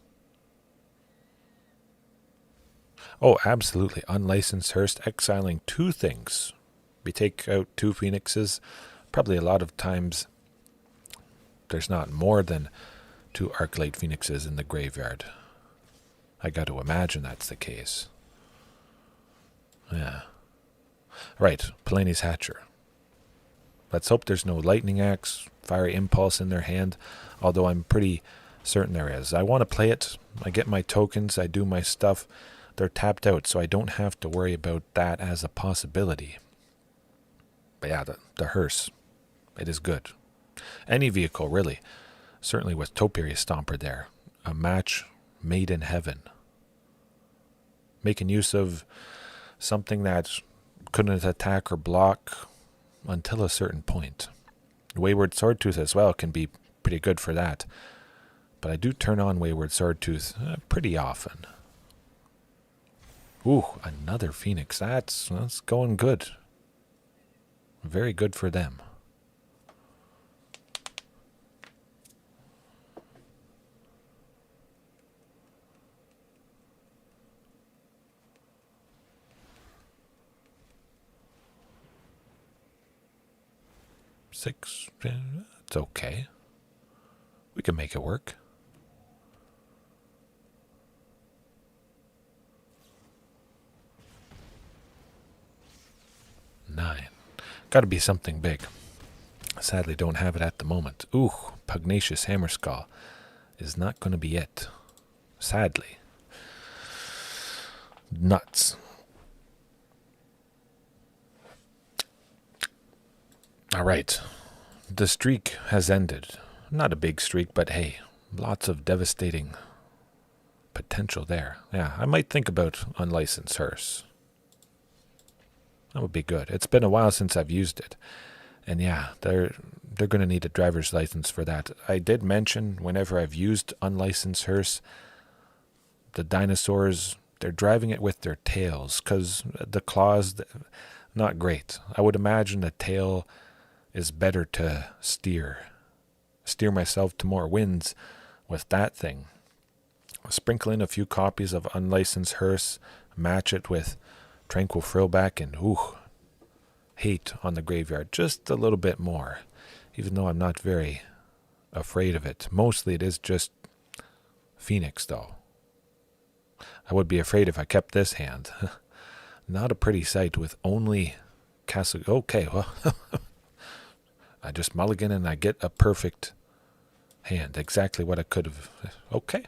Oh, absolutely. Unlicensed Hearse, exiling 2 things. We take out 2 Phoenixes. Probably a lot of times there's not more than 2 Arclight Phoenixes in the graveyard. I got to imagine that's the case. Yeah. Right, Palani's Hatcher. Let's hope there's no Lightning Axe, Fiery Impulse in their hand, although I'm pretty certain there is. I want to play it. I get my tokens, I do my stuff. They're tapped out, so I don't have to worry about that as a possibility. But yeah, the hearse, it is good. Any vehicle, really. Certainly with Topiary Stomper there. A match made in heaven. Making use of something that couldn't attack or block until a certain point. Wayward Swordtooth as well can be pretty good for that. But I do turn on Wayward Swordtooth pretty often. Ooh, another Phoenix. That's going good. Very good for them. Six, it's okay. We can make it work. Nine. Got to be something big. Sadly, don't have it at the moment. Ooh, Pugnacious Hammerskull is not going to be it. Sadly. Nuts. All right. The streak has ended. Not a big streak, but hey, lots of devastating potential there. Yeah, I might think about Unlicensed Hearse. That would be good. It's been a while since I've used it. And yeah, they're going to need a driver's license for that. I did mention whenever I've used Unlicensed Hearse, the dinosaurs, they're driving it with their tails because the claws, not great. I would imagine the tail is better to steer myself to more wins with that thing. Sprinkle in a few copies of Unlicensed Hearse, match it with Tranquil Frillback, and hate on the graveyard just a little bit more, even though I'm not very afraid of it. Mostly it is just Phoenix, though. I would be afraid if I kept this hand. Not a pretty sight with only Castle. Okay, well, I just mulligan and I get a perfect hand. Exactly what I could have. Okay.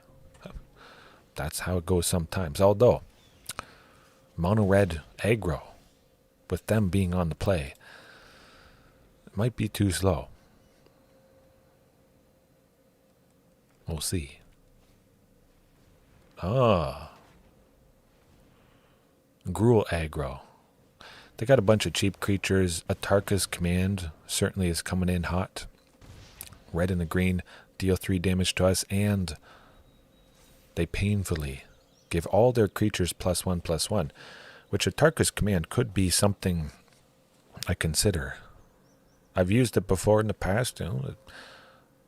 That's how it goes sometimes. Although, mono red aggro, with them being on the play, it might be too slow. We'll see. Gruul aggro. They got a bunch of cheap creatures. Atarka's Command certainly is coming in hot. Red and the green deal 3 damage to us, and they painfully give all their creatures +1/+1, which Atarka's Command could be something I consider. I've used it before in the past. It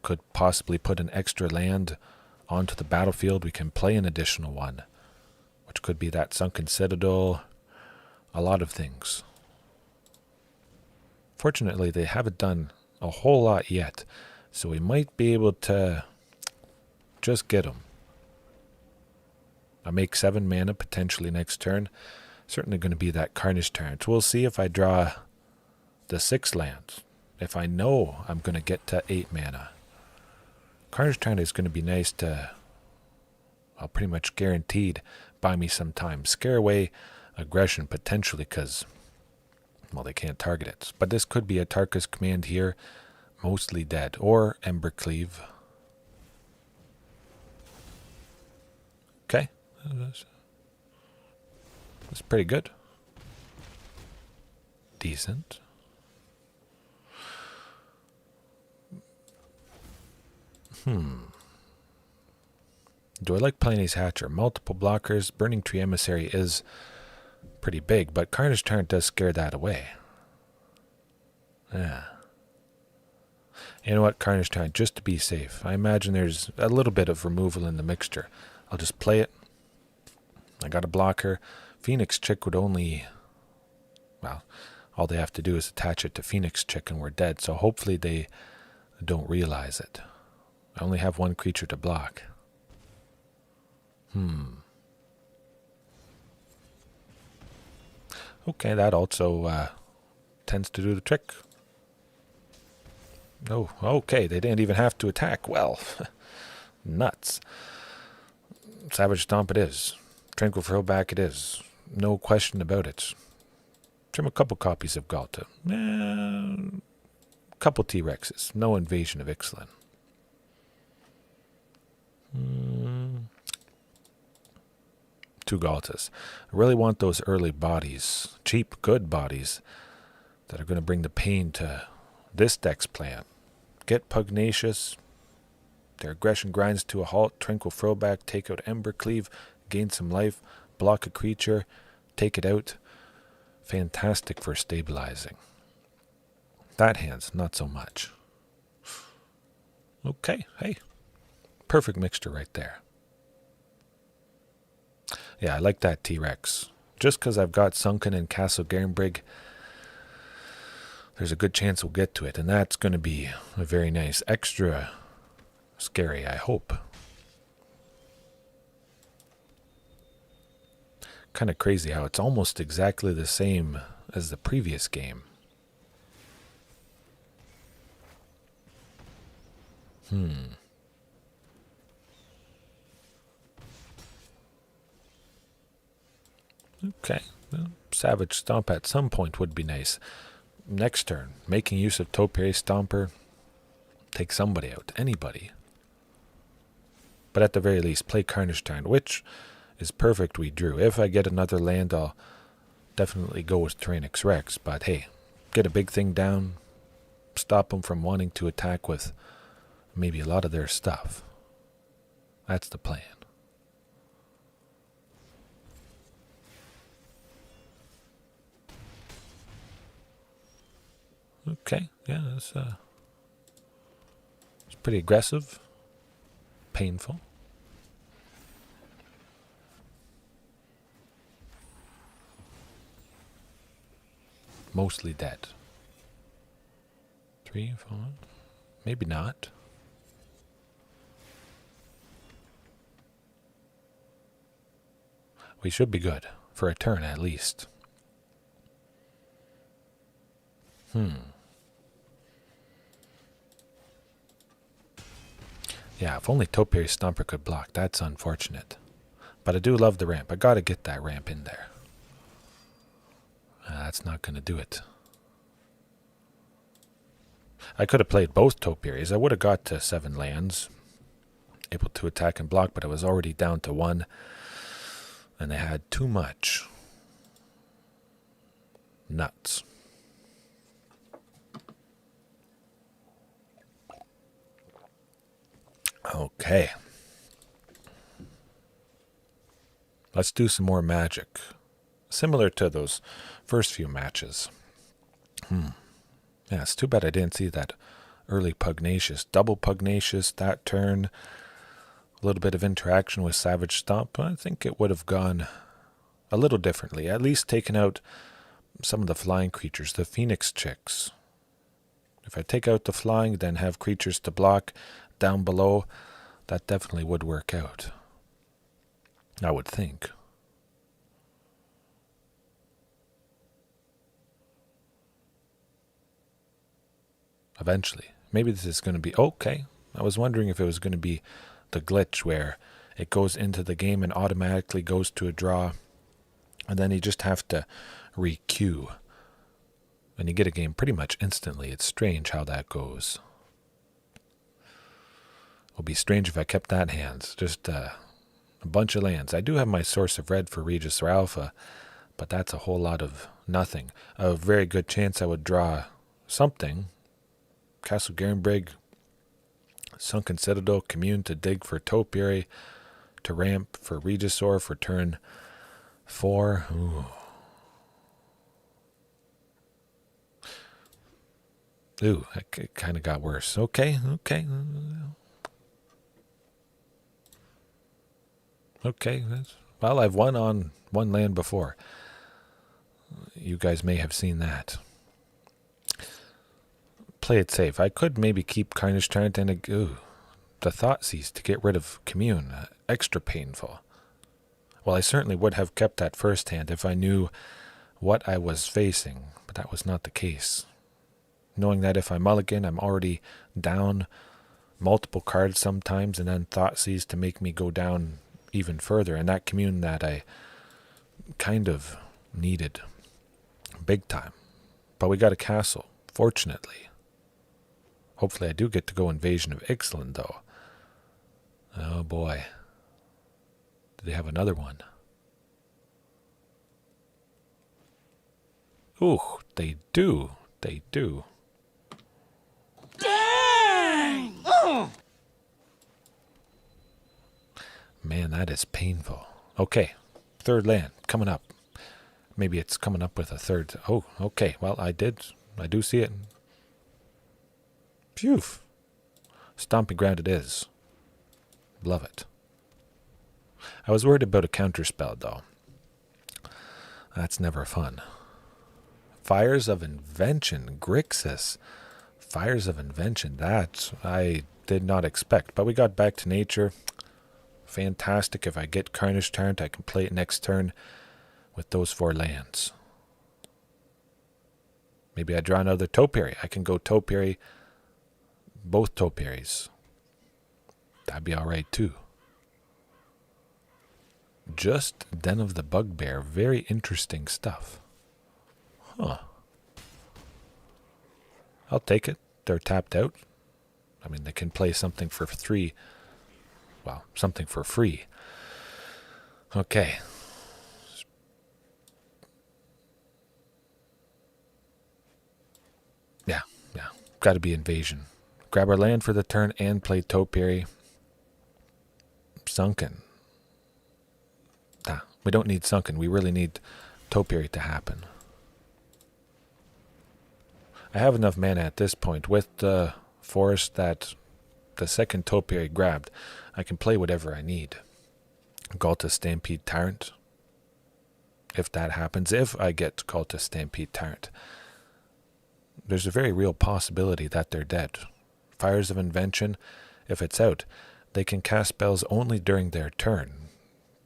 could possibly put an extra land onto the battlefield. We can play an additional one, which could be that Sunken Citadel. A lot of things. Fortunately, they haven't done a whole lot yet, so we might be able to just get them. I make 7 mana potentially next turn. Certainly going to be that Carnage Tyrant. We'll see if I draw the 6 lands. If I know I'm going to get to 8 mana. Carnage Tyrant is going to be nice to, well, pretty much guaranteed buy me some time. Scare away aggression potentially because, well, they can't target it. But this could be a Atarka's Command here, mostly dead, or Embercleave. Okay, that's pretty good. Decent. Do I like Playne's Hatcher? Multiple blockers. Burning Tree Emissary is pretty big, but Carnage Tyrant does scare that away. Yeah. You know what? Carnage Tyrant, just to be safe. I imagine there's a little bit of removal in the mixture. I'll just play it. I got a blocker. Phoenix Chick would only... Well, all they have to do is attach it to Phoenix Chick and we're dead, so hopefully they don't realize it. I only have 1 creature to block. Okay, that also tends to do the trick. Oh, okay, they didn't even have to attack. Well, nuts. Savage Stomp it is. Tranquil Throwback it is. No question about it. Trim a couple copies of Ghalta. Couple T-Rexes. No Invasion of Ixalan. 2 Ghaltas. I really want those early bodies. Cheap, good bodies that are going to bring the pain to this deck's plan. Get Pugnacious. Their aggression grinds to a halt. Tranquil Throwback. Take out Embercleave. Gain some life. Block a creature. Take it out. Fantastic for stabilizing. That hand's not so much. Okay, hey. Perfect mixture right there. Yeah, I like that T-Rex. Just because I've got Sunken and Castle Garenbrig, there's a good chance we'll get to it. And that's going to be a very nice extra scary, I hope. Kind of crazy how it's almost exactly the same as the previous game. Okay, well, Savage Stomp at some point would be nice. Next turn, making use of Topiary Stomper, take somebody out, anybody. But at the very least, play Carnage Tyrant, which is perfect we drew. If I get another land, I'll definitely go with Tyrannix Rex. But hey, get a big thing down, stop them from wanting to attack with maybe a lot of their stuff. That's the plan. Okay, yeah, it's pretty aggressive, painful. Mostly dead. 3, 4, maybe not. We should be good for a turn at least. Yeah, if only Topiary Stomper could block. That's unfortunate. But I do love the ramp. I gotta get that ramp in there. That's not gonna do it. I could have played both Topiaries. I would have got to 7 lands. Able to attack and block, but I was already down to 1. And they had too much. Nuts. Okay. Let's do some more magic. Similar to those first few matches. Yeah, it's too bad I didn't see that early Pugnacious. Double Pugnacious that turn. A little bit of interaction with Savage Stomp. I think it would have gone a little differently. At least taken out some of the flying creatures, the Phoenix chicks. If I take out the flying, then have creatures to block down below, that definitely would work out. I would think. Eventually. Maybe this is going to be okay. I was wondering if it was going to be the glitch where it goes into the game and automatically goes to a draw, and then you just have to re-queue. And you get a game pretty much instantly. It's strange how that goes. It would be strange if I kept that hands. Just a bunch of lands. I do have my source of red for Regis or Alpha, but that's a whole lot of nothing. A very good chance I would draw something. Castle Garenbrig, Sunken Citadel, Commune to dig for Topiary, to ramp for Regisaur for turn 4. Ooh, it kind of got worse. Okay. Okay, well, I've won on one land before. You guys may have seen that. Play it safe. I could maybe keep Carnage Tyrant and the Thoughtseize to get rid of Commune. Extra painful. Well, I certainly would have kept that first hand if I knew what I was facing, but that was not the case. Knowing that if I mulligan, I'm already down multiple cards sometimes, and then Thoughtseize to make me go down even further, and that Commune that I kind of needed big time. But we got a castle, fortunately. Hopefully I do get to go Invasion of Ixalan, though. Oh boy. Do they have another one? Ooh, they do. They do. Dang! Man, that is painful. Okay, third land coming up. Maybe it's coming up with a third. Oh, okay. Well, I do see it. Phew. Stomping Ground it is. Love it. I was worried about a counterspell, though. That's never fun. Fires of Invention. Grixis. Fires of Invention. That I did not expect. But we got back to nature. Fantastic. If I get Carnage Tyrant, I can play it next turn with those 4 lands. Maybe I draw another Topiary. I can go Topiary, both Topiaries. That'd be alright too. Just Den of the Bugbear. Very interesting stuff. Huh. I'll take it. They're tapped out. I mean, they can play something for 3. Well, something for free. Okay. Yeah. Got to be Invasion. Grab our land for the turn and play Topiary. Sunken. We don't need Sunken. We really need Topiary to happen. I have enough mana at this point. With the forest that the second Topiary grabbed, I can play whatever I need. Ghalta Stampede Tyrant. If that happens, if I get Ghalta Stampede Tyrant, there's a very real possibility that they're dead. Fires of Invention, if it's out, they can cast spells only during their turn.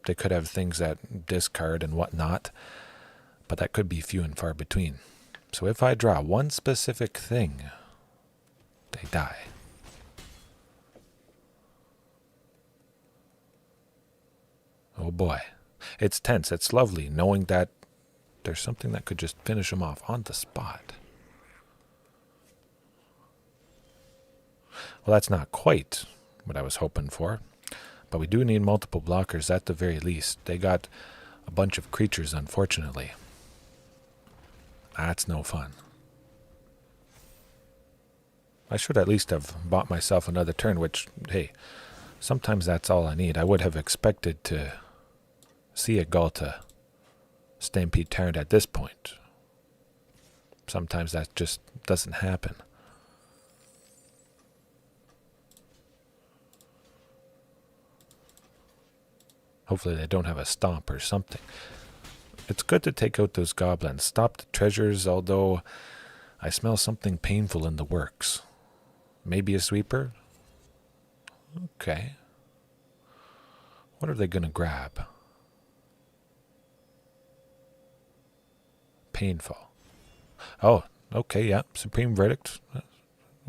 They could have things that discard and whatnot, but that could be few and far between. So if I draw one specific thing, they die. Oh boy. It's tense. It's lovely knowing that there's something that could just finish them off on the spot. Well, that's not quite what I was hoping for. But we do need multiple blockers at the very least. They got a bunch of creatures, unfortunately. That's no fun. I should at least have bought myself another turn, which, hey, sometimes that's all I need. I would have expected to see a Ghalta Stampede Tyrant at this point. Sometimes that just doesn't happen. Hopefully they don't have a stomp or something. It's good to take out those goblins. Stop the treasures, although I smell something painful in the works. Maybe a sweeper? Okay. What are they going to grab? Painful. Oh, okay, yeah. Supreme Verdict.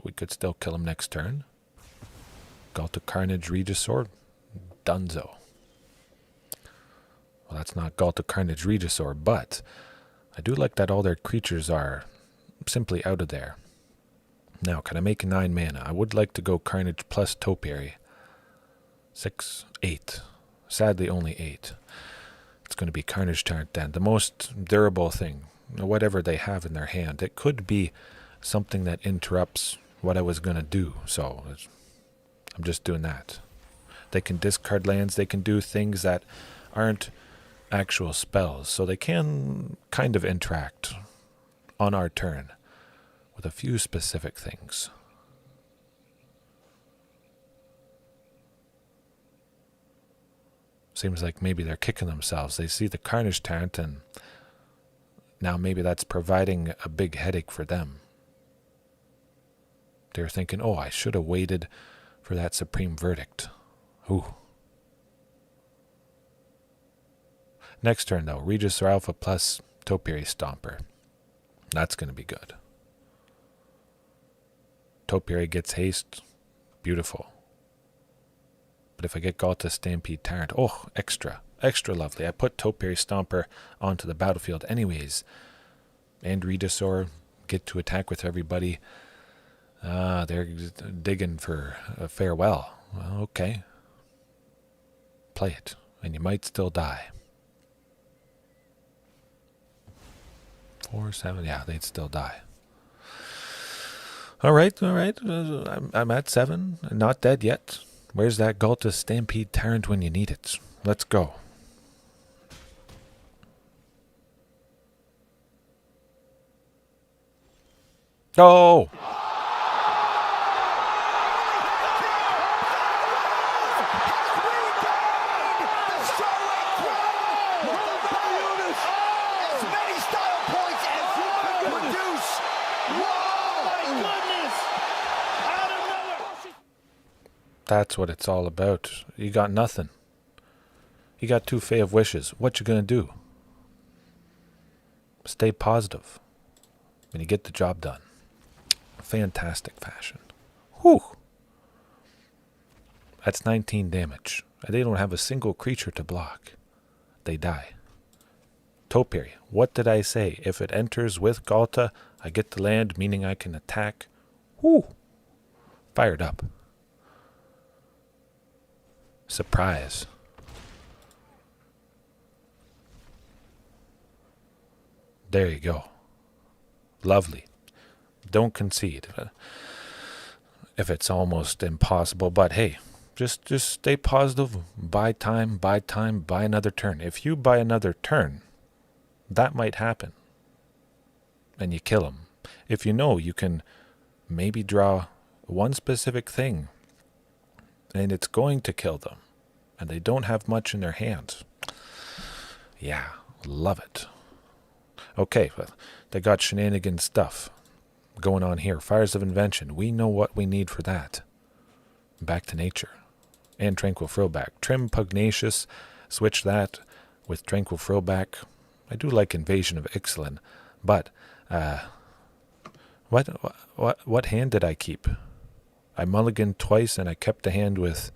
We could still kill him next turn. Ghalta Carnage Regisaur. Dunzo. Well, that's not Ghalta Carnage Regisaur, but I do like that all their creatures are simply out of there. Now, can I make 9 mana? I would like to go Carnage plus Topiary. 6, 8. Sadly, only 8. It's going to be Carnage Tyrant then. The most durable thing, whatever they have in their hand. It could be something that interrupts what I was going to do, so I'm just doing that. They can discard lands. They can do things that aren't actual spells, so they can kind of interact on our turn with a few specific things. Seems like maybe they're kicking themselves. They see the Carnage Tyrant, and now maybe that's providing a big headache for them. They're thinking, oh, I should have waited for that Supreme Verdict. Ooh. Next turn, though, Regisaur Alpha plus Topiary Stomper. That's going to be good. Topiary gets haste. Beautiful. But if I get Ghalta Stampede Tyrant, oh, extra lovely. I put Topiary Stomper onto the battlefield anyways. And Regisaur get to attack with everybody. They're digging for a farewell. Well, okay. Play it, and you might still die. 4, 7, yeah, they'd still die. All right. I'm at 7, not dead yet. Where's that Ghalta Stampede Tyrant when you need it? Let's go. Oh! That's what it's all about. You got nothing. You got 2 Fae of Wishes. What you gonna do? Stay positive. And you get the job done. Fantastic fashion. Whew. That's 19 damage. They don't have a single creature to block. They die. Topiary. What did I say? If it enters with Ghalta, I get the land, meaning I can attack. Whew. Fired up. Surprise. There you go. Lovely. Don't concede. If it's almost impossible, but hey, just stay positive. Buy time, buy another turn. If you buy another turn, that might happen. And you kill him. If you know you can maybe draw one specific thing, and it's going to kill them, and they don't have much in their hands. Yeah, love it. Okay, well, they got shenanigan stuff going on here. Fires of Invention. We know what we need for that. Back to Nature. And Tranquil Throwback. Trim Pugnacious. Switch that with Tranquil Throwback. I do like Invasion of Ixalan, but what hand did I keep? I mulliganed twice, and I kept the hand with...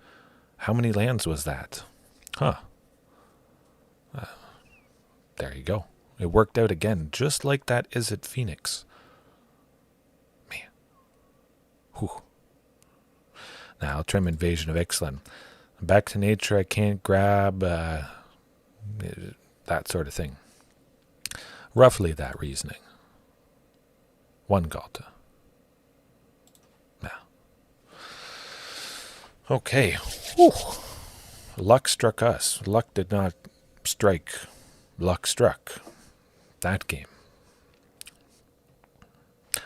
How many lands was that? Huh. There you go. It worked out again, just like that Izzet Phoenix. Man. Whew. Now I'll trim Invasion of Ixalan. Back to Nature, I can't grab... that sort of thing. Roughly that reasoning. One Ghalta. Now. Okay. Whew. Luck struck us. Luck did not strike. Luck struck that game.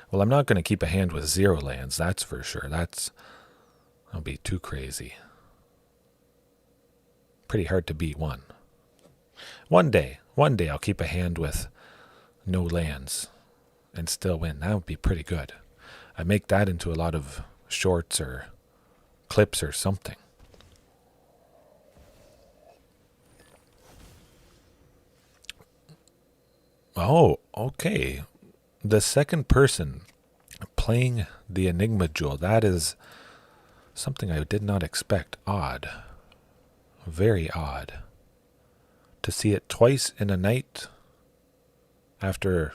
Well, I'm not going to keep a hand with 0 lands, that's for sure. That'll be too crazy. Pretty hard to beat one. One day I'll keep a hand with no lands and still win. That would be pretty good. I make that into a lot of shorts or clips or something. Oh, okay. The second person playing the Enigma Jewel, that is something I did not expect. Odd. Very odd. To see it twice in a night after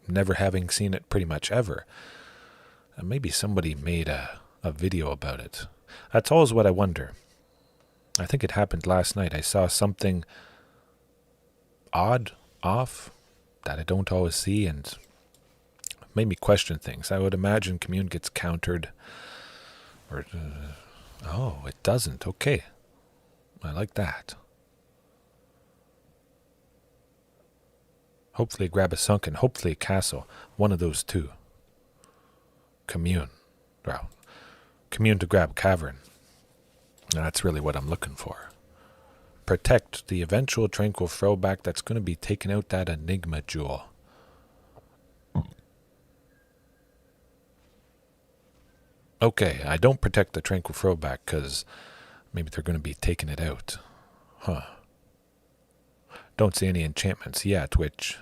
never having seen it pretty much ever. Maybe somebody made a video about it. That's always what I wonder. I think it happened last night. I saw something odd, off, that I don't always see, and made me question things. I would imagine Commune gets countered. Or, oh, it doesn't. Okay. I like that. Hopefully grab a Sunken. Hopefully a Castle. One of those two. Commune. Well, Commune to grab Cavern. That's really what I'm looking for. Protect the eventual Tranquil Throwback that's going to be taking out that Enigma Jewel. Okay, I don't protect the Tranquil Throwback because maybe they're going to be taking it out. Huh. Don't see any enchantments yet, which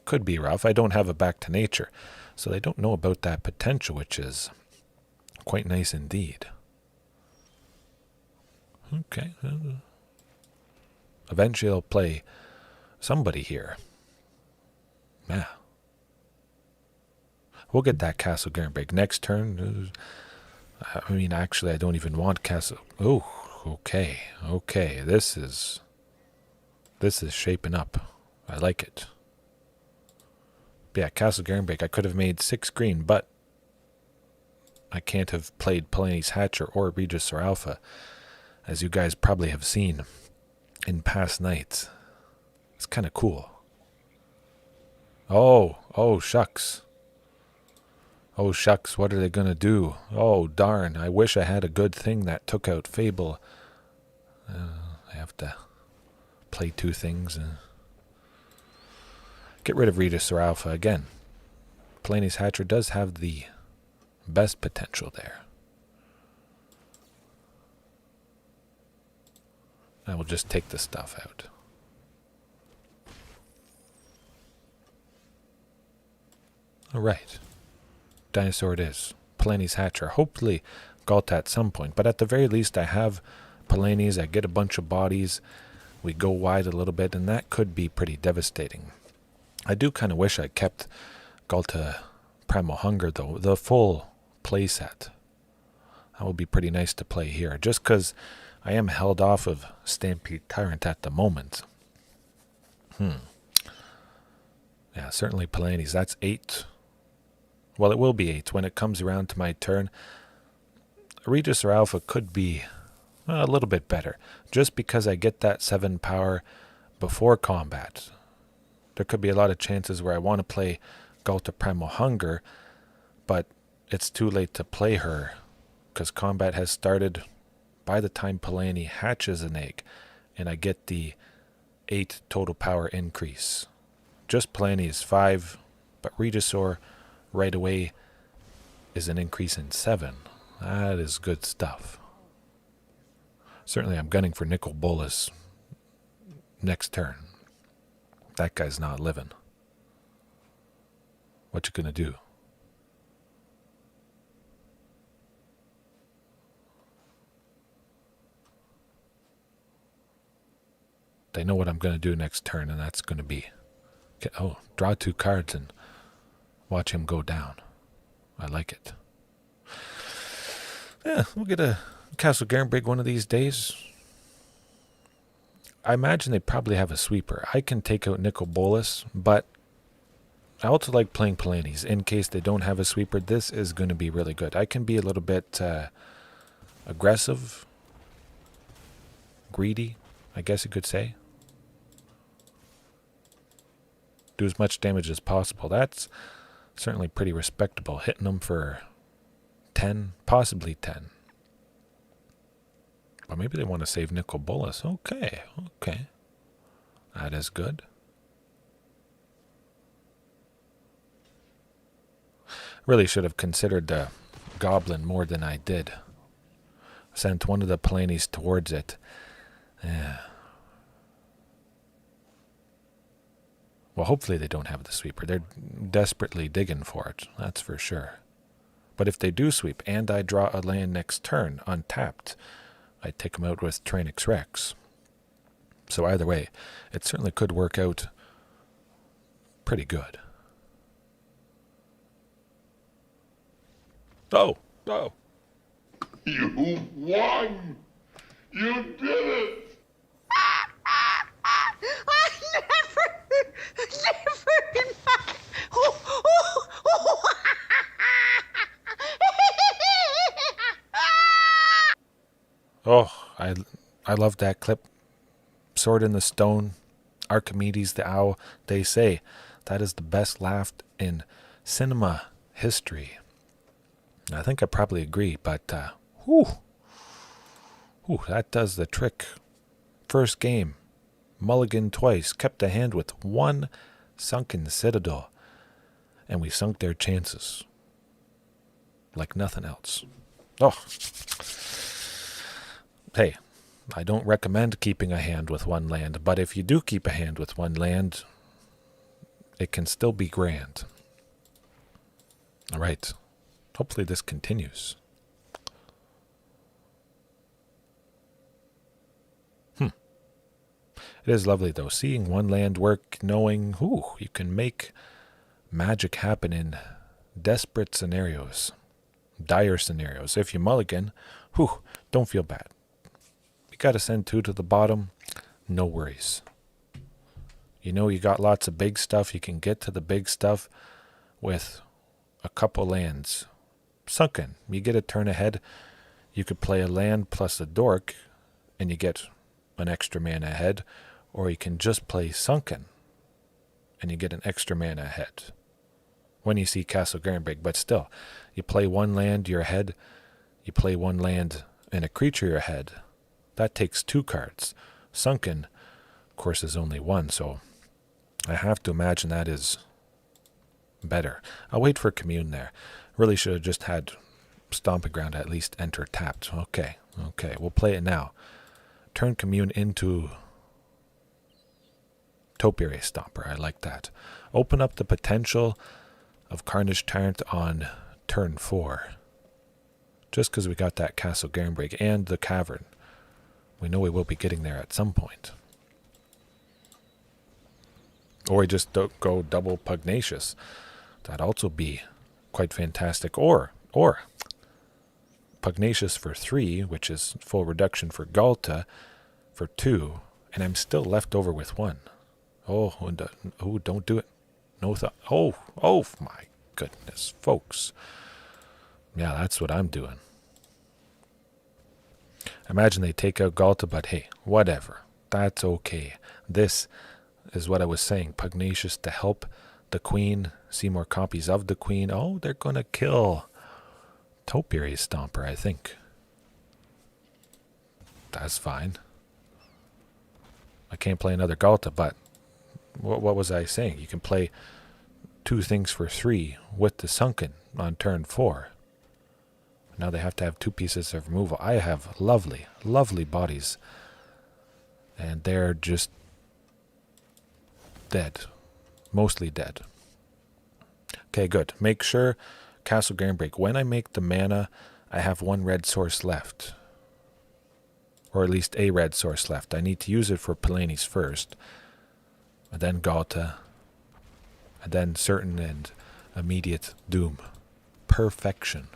could be rough. I don't have a Back to Nature, so they don't know about that potential, which is quite nice indeed. Okay. Eventually I'll play somebody here. Yeah. We'll get that Castle Garenbrig next turn. I mean, actually, I don't even want Castle. Oh, okay. Okay, this is shaping up. I like it. Yeah, Castle Garenbrig. I could have made 6 green, but I can't have played Palanis Hatcher or Regis or Alpha, as you guys probably have seen in past nights. It's kind of cool. Oh, shucks. Oh, shucks, what are they going to do? Oh, darn, I wish I had a good thing that took out Fable. I have to play 2 things. Get rid of Regis or Alpha again. Palanis Hatcher does have the best potential there. I will just take the stuff out. Alright. Dinosaur it is. Palanis Hatcher. Hopefully Ghalta at some point. But at the very least I have Palanis. I get a bunch of bodies. We go wide a little bit. And that could be pretty devastating. I do kind of wish I kept Ghalta Primal Hunger though. The full playset. That would be pretty nice to play here. Just because I am held off of Stampede Tyrant at the moment. Yeah, certainly Palanis. That's 8. Well, it will be 8 when it comes around to my turn. Regis or Alpha could be a little bit better. Just because I get that 7 power before combat. There could be a lot of chances where I want to play Ghalta Primal Hunger, but it's too late to play her because combat has started by the time Palani hatches an egg, and I get the 8 total power increase. Just Palani is 5, but Regisaur right away is an increase in 7. That is good stuff. Certainly I'm gunning for Nicol Bolas next turn. That guy's not living. What you gonna do? They know what I'm going to do next turn, and that's going to be... draw 2 cards and watch him go down. I like it. Yeah, we'll get a Castle Garenbrig one of these days. I imagine they probably have a sweeper. I can take out Nicol Bolas, but I also like playing Palanis. In case they don't have a sweeper, this is going to be really good. I can be a little bit aggressive, greedy, I guess you could say. Do as much damage as possible. That's certainly pretty respectable. Hitting them for 10, possibly 10. But maybe they want to save Nicol Bolas. Okay, okay. That is good. Really should have considered the goblin more than I did. Sent one of the Palanis towards it. Yeah. Well, hopefully they don't have the sweeper. They're desperately digging for it, that's for sure. But if they do sweep and I draw a land next turn untapped, I take them out with Tranix Rex. So either way, it certainly could work out pretty good. Oh, oh. You won! You did it! I never in my... Oh, I love that clip. Sword in the Stone, Archimedes the Owl. They say that is the best laugh in cinema history. I think I probably agree, but that does the trick. First game, mulligan twice, kept a hand with one Sunken Citadel, and we sunk their chances like nothing else. Oh, hey, I don't recommend keeping a hand with one land, but if you do keep a hand with one land, it can still be grand. All right. Hopefully this continues. It is lovely, though, seeing one land work, knowing, you can make magic happen in desperate scenarios, dire scenarios. If you mulligan, don't feel bad. You got to send 2 to the bottom, no worries. You know you got lots of big stuff. You can get to the big stuff with a couple lands. Sunken, you get a turn ahead. You could play a land plus a dork, and you get an extra mana ahead, or you can just play Sunken, and you get an extra mana ahead. When you see Castle Garenbrig, but still, you play one land, you're ahead. You play one land and a creature, you're ahead. That takes 2 cards. Sunken, of course, is only 1, so I have to imagine that is better. I'll wait for Commune there. Really should have just had Stomping Ground at least enter tapped. Okay, we'll play it now. Turn Commune into Topiary Stomper. I like that. Open up the potential of Carnage Tyrant on turn 4. Just because we got that Castle Garenbrig and the Cavern. We know we will be getting there at some point. Or we just don't go double Pugnacious. That'd also be quite fantastic. Or Pugnacious for 3, which is full reduction for Ghalta for 2, and I'm still left over with 1. Don't do it. No thought. Oh my goodness, folks. Yeah, that's what I'm doing. Imagine they take out Ghalta, but hey, whatever. That's okay. This is what I was saying. Pugnacious to help the Queen, see more copies of the Queen. Oh, they're going to kill Topiary Stomper, I think. That's fine. I can't play another Ghalta, but what was I saying? You can play 2 things for 3 with the Sunken on turn 4. Now they have to have 2 pieces of removal. I have lovely, lovely bodies. And they're just dead. Mostly dead. Okay, good. Make sure Castle Garenbrig. When I make the mana, I have 1 red source left. Or at least a red source left. I need to use it for Palanis first. And then Ghalta. And then certain and immediate doom. Perfection.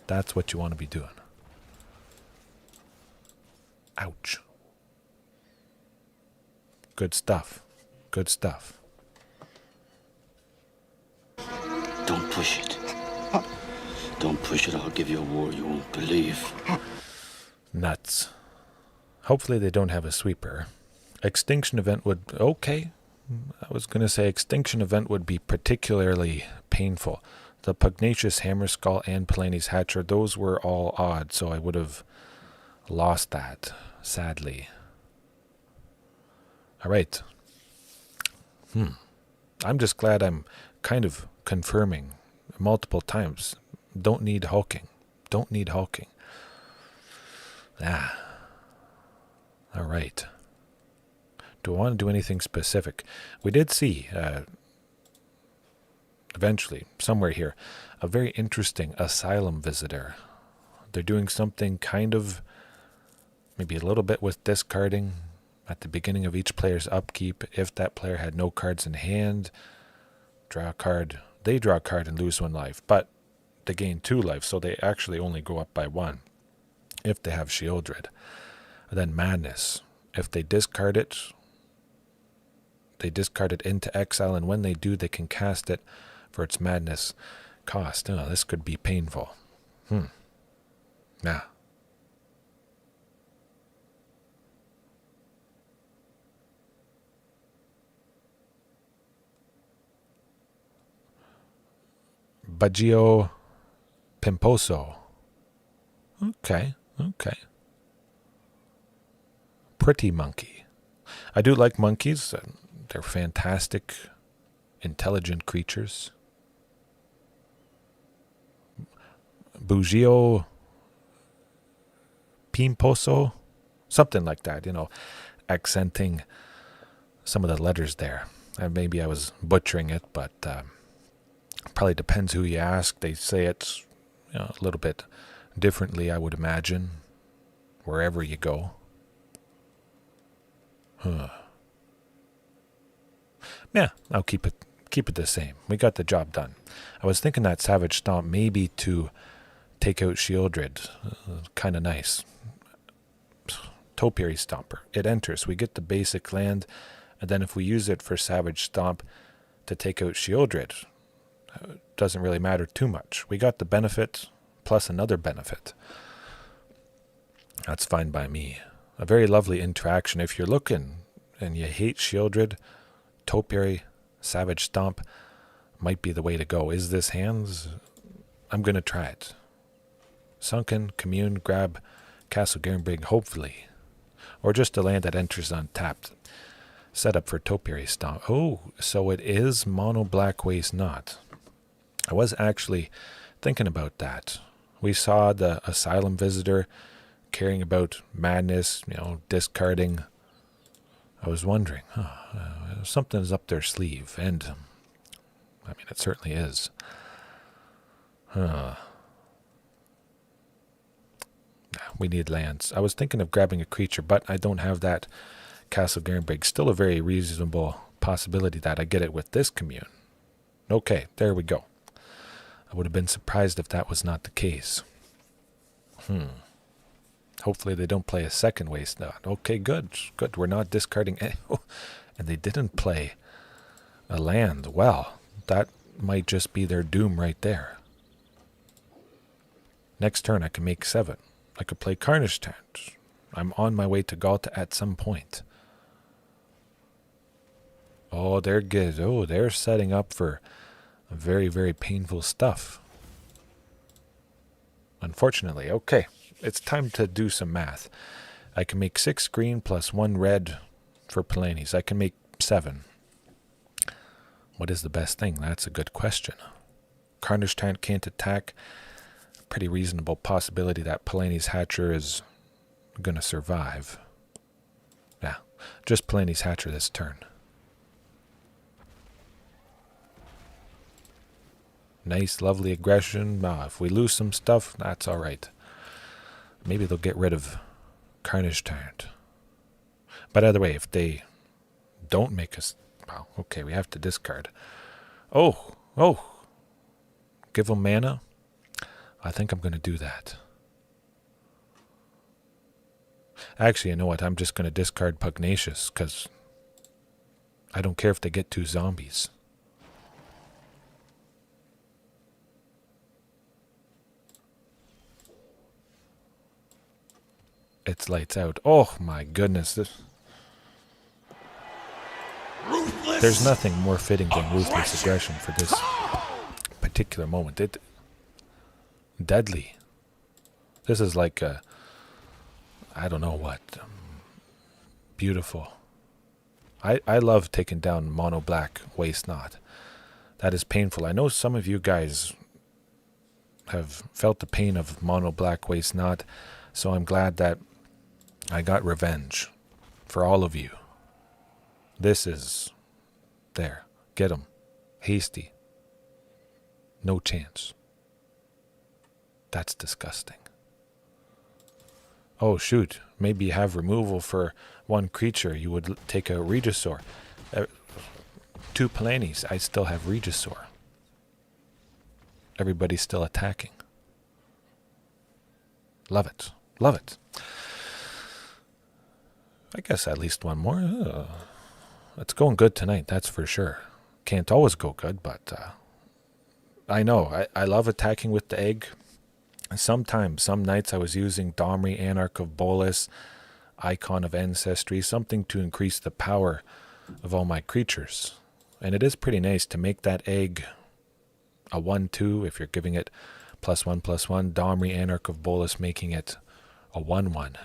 That's what you want to be doing. Ouch. Good stuff. Good stuff. push it. Don't push it, I'll give you a war you won't believe. Nuts. Hopefully they don't have a sweeper. Extinction event would... Okay. I was going to say extinction event would be particularly painful. The Pugnacious Hammerskull and Palani's Hatcher, those were all odd, so I would have lost that, sadly. Alright. I'm just glad I'm kind of confirming multiple times. Don't need hulking. Don't need hulking. Alright. Do I want to do anything specific? We did see, eventually, somewhere here, a very interesting asylum visitor. They're doing something kind of, maybe a little bit with discarding at the beginning of each player's upkeep. If that player had no cards in hand, draw a card. They draw a card and lose 1 life, but they gain 2 life, so they actually only go up by 1 if they have Shieldred. And then Madness. If they discard it into exile, and when they do, they can cast it for its Madness cost. Oh, this could be painful. Nah. Baggio Pimposo. Okay. Pretty monkey. I do like monkeys. They're fantastic, intelligent creatures. Bugio Pimposo. Something like that, accenting some of the letters there. Maybe I was butchering it, but probably depends who you ask. They say it's a little bit differently, I would imagine, wherever you go. Yeah, I'll keep it the same. We got the job done. I was thinking that Savage Stomp maybe to take out Shieldred. Kind of nice. Topiary Stomper. It enters. We get the basic land, and then if we use it for Savage Stomp to take out Shieldred, doesn't really matter too much. We got the benefit plus another benefit. That's fine by me. A very lovely interaction. If you're looking and you hate Shieldred, Topiary, Savage Stomp might be the way to go. Is this hands? I'm going to try it. Sunken, Commune, grab Castle Garenbrig, hopefully. Or just a land that enters untapped. Set up for Topiary Stomp. Oh, so it is mono black waste not. I was actually thinking about that. We saw the asylum visitor caring about madness, discarding. I was wondering, something's up their sleeve, and it certainly is. We need lands. I was thinking of grabbing a creature, but I don't have that Castle Garenbrig. Still a very reasonable possibility that I get it with this commune. Okay, there we go. I would have been surprised if that was not the case. Hopefully they don't play a second waste not. Okay, good. We're not discarding any. And they didn't play a land. Well, that might just be their doom right there. Next turn I can make 7. I could play Carnage Tyrant. I'm on my way to Ghalta at some point. Oh, they're good. Oh, they're setting up for very, very painful stuff. Unfortunately, okay. It's time to do some math. I can make 6 green plus 1 red for Palani's. I can make 7. What is the best thing? That's a good question. Carnage Tyrant can't attack. Pretty reasonable possibility that Palani's Hatcher is going to survive. Yeah, just Palani's Hatcher this turn. Nice, lovely aggression. If we lose some stuff, that's all right. Maybe they'll get rid of Carnage Tyrant. But either way, if they don't make us... Well, okay, we have to discard. Oh! Give them mana? I think I'm going to do that. Actually, you know what? I'm just going to discard Pugnacious, because I don't care if they get 2 zombies. It's lights out. Oh my goodness. There's nothing more fitting than ruthless aggression for this particular moment. Deadly. This is like a, I don't know what. Beautiful. I love taking down mono black waste not. That is painful. I know some of you guys have felt the pain of mono black waste not, so I'm glad that I got revenge for all of you. This is there. Get him. Hasty. No chance. That's disgusting. Oh shoot, maybe you have removal for one creature. You would take a Regisaur. 2 Palanis, I still have Regisaur. Everybody's still attacking. Love it. Love it. I guess at least one more. It's going good tonight, that's for sure. Can't always go good, but I know. I love attacking with the egg. Sometimes, some nights I was using Domri, Anarch of Bolas, Icon of Ancestry, something to increase the power of all my creatures. And it is pretty nice to make that egg a 1-2 if you're giving it +1/+1. Domri, Anarch of Bolas making it a 1-1.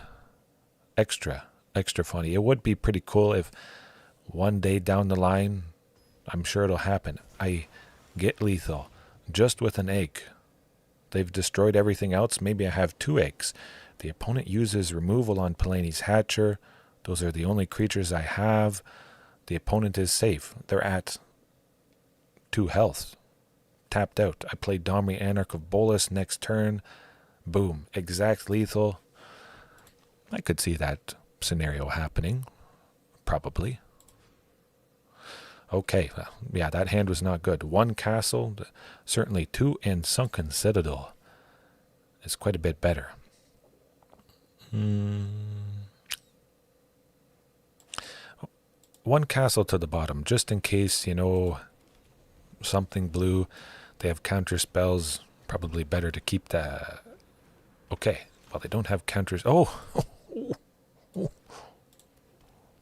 Extra funny. It would be pretty cool if one day down the line, I'm sure it'll happen, I get lethal just with an egg. They've destroyed everything else. Maybe I have 2 eggs. The opponent uses removal on Palani's Hatcher. Those are the only creatures I have. The opponent is safe. They're at 2 health. Tapped out. I play Domri, Anarch of Bolas next turn. Boom. Exact lethal. I could see that scenario happening. Probably. Okay, well, yeah, that hand was not good. 1 castle, certainly 2, and Sunken Citadel is quite a bit better. 1 castle to the bottom, just in case, something blue. They have counter spells. Probably better to keep the... Okay, well, they don't have counters. Oh!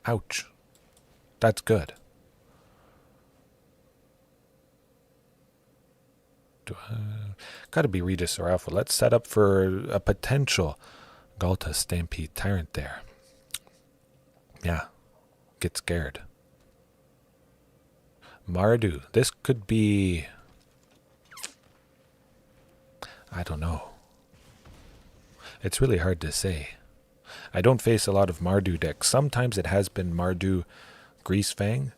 Ouch. That's good. Gotta be Regis or Alpha. Let's set up for a potential Ghalta Stampede Tyrant there. Yeah. Get scared. Mardu. This could be... I don't know. It's really hard to say. I don't face a lot of Mardu decks. Sometimes it has been Mardu Greasefang.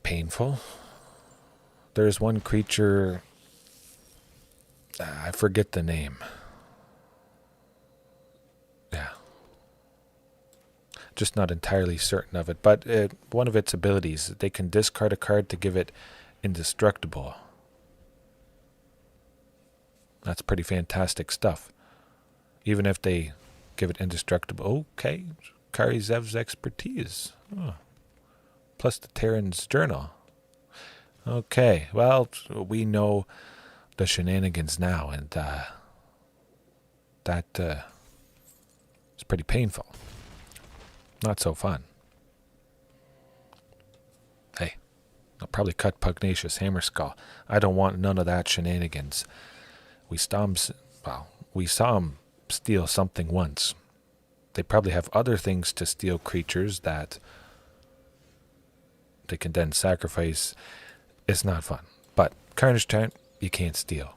Painful. There's one creature, I forget the name. Yeah. Just not entirely certain of it, but one of its abilities, they can discard a card to give it indestructible. That's pretty fantastic stuff. Even if they give it indestructible. Okay, Karizev's expertise. Oh. Plus the Terran's journal. Okay, well, we know the shenanigans now, and that is pretty painful. Not so fun. Hey, I'll probably cut Pugnacious Hammerskull. I don't want none of that shenanigans. We saw him steal something once. They probably have other things to steal creatures that they can then sacrifice. It's not fun. But Carnage Tyrant, you can't steal.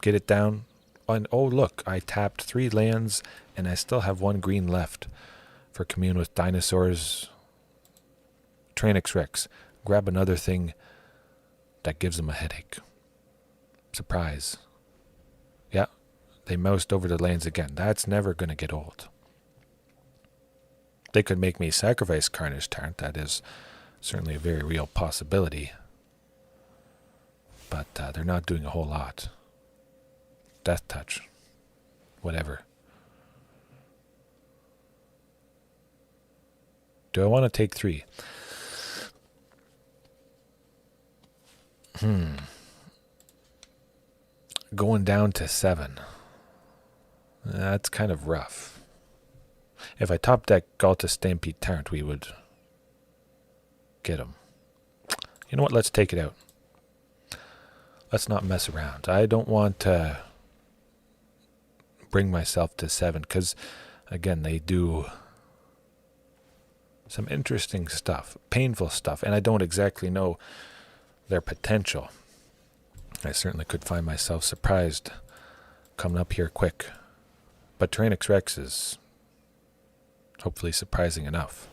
Get it down. And oh look, I tapped 3 lands and I still have 1 green left for Commune with Dinosaurs. Tranix Rex. Grab another thing that gives them a headache. Surprise. Yeah, they moused over the lands again. That's never going to get old. They could make me sacrifice Carnage Tyrant. That is certainly a very real possibility. But they're not doing a whole lot. Death Touch. Whatever. Do I want to take 3? Going down to 7. That's kind of rough. If I top deck Ghalta Stampede Tyrant, we would get him. You know what? Let's take it out. Let's not mess around. I don't want to bring myself to 7 because, again, they do some interesting stuff, painful stuff, and I don't exactly know their potential. I certainly could find myself surprised coming up here quick. But Tyrannix Rex is hopefully surprising enough.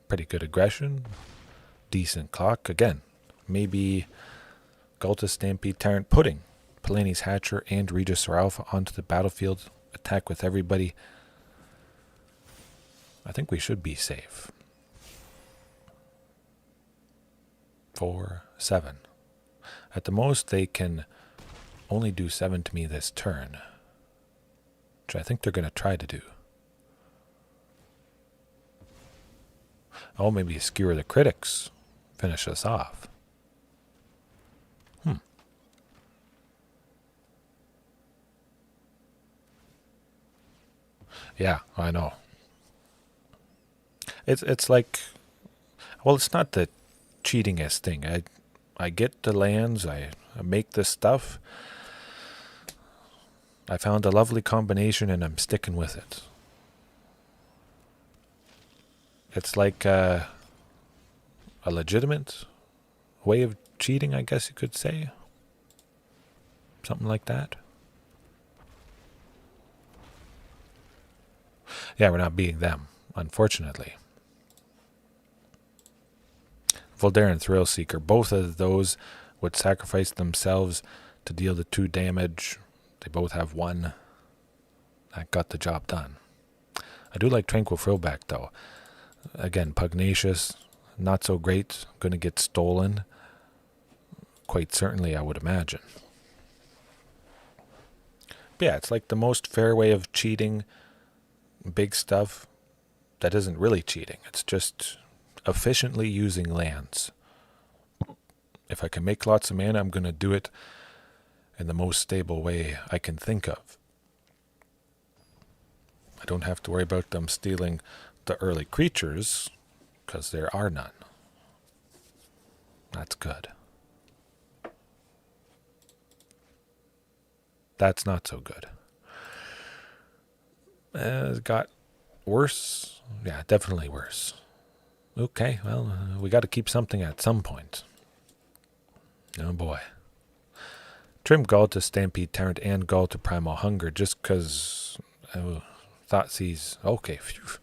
Pretty good aggression. Decent clock. Again, maybe Ghalta Stampede Tyrant putting Palani's Hatcher and Regisaur Alpha onto the battlefield. Attack with everybody. I think we should be safe. 4, 7. At the most, they can only do 7 to me this turn, which I think they're going to try to do. Oh, maybe skewer the critics. Finish us off. Yeah, I know. It's like, well, it's not the cheatingest thing. I get the lands, I make this stuff. I found a lovely combination and I'm sticking with it. It's like a legitimate way of cheating, I guess you could say. Something like that. Yeah, we're not beating them, unfortunately. Voldaren Thrillseeker, both of those would sacrifice themselves to deal the 2 damage. They both have 1. That got the job done. I do like Tranquil Frillback, though. Again, Pugnacious, not so great. Going to get stolen. Quite certainly, I would imagine. But yeah, it's like the most fair way of cheating big stuff that isn't really cheating. It's just efficiently using lands. If I can make lots of mana, I'm going to do it in the most stable way I can think of. I don't have to worry about them stealing the early creatures, because there are none. That's good. That's not so good. It got worse. Yeah, definitely worse. Okay, well, we got to keep something at some point. Oh boy. Trim Ghalta Stampede Tyrant and Ghalta Primal Hunger just because Thoughtseize. Okay, phew.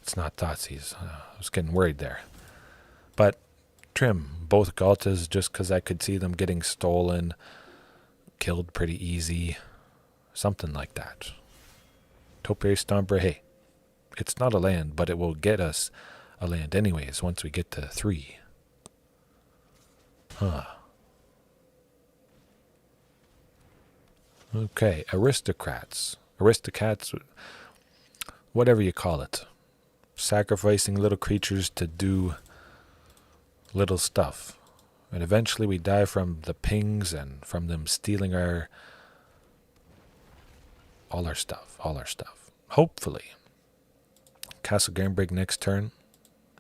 It's not Thoughtseize. I was getting worried there. But trim both Ghaltas just because I could see them getting stolen, killed pretty easy. Something like that. Topiary Stomper, hey, it's not a land, but it will get us a land anyways once we get to 3. Huh. Okay, Aristocrats. Aristocrats, whatever you call it. Sacrificing little creatures to do little stuff. And eventually we die from the pings and from them stealing all our stuff. Hopefully. Castle Garenbrig next turn.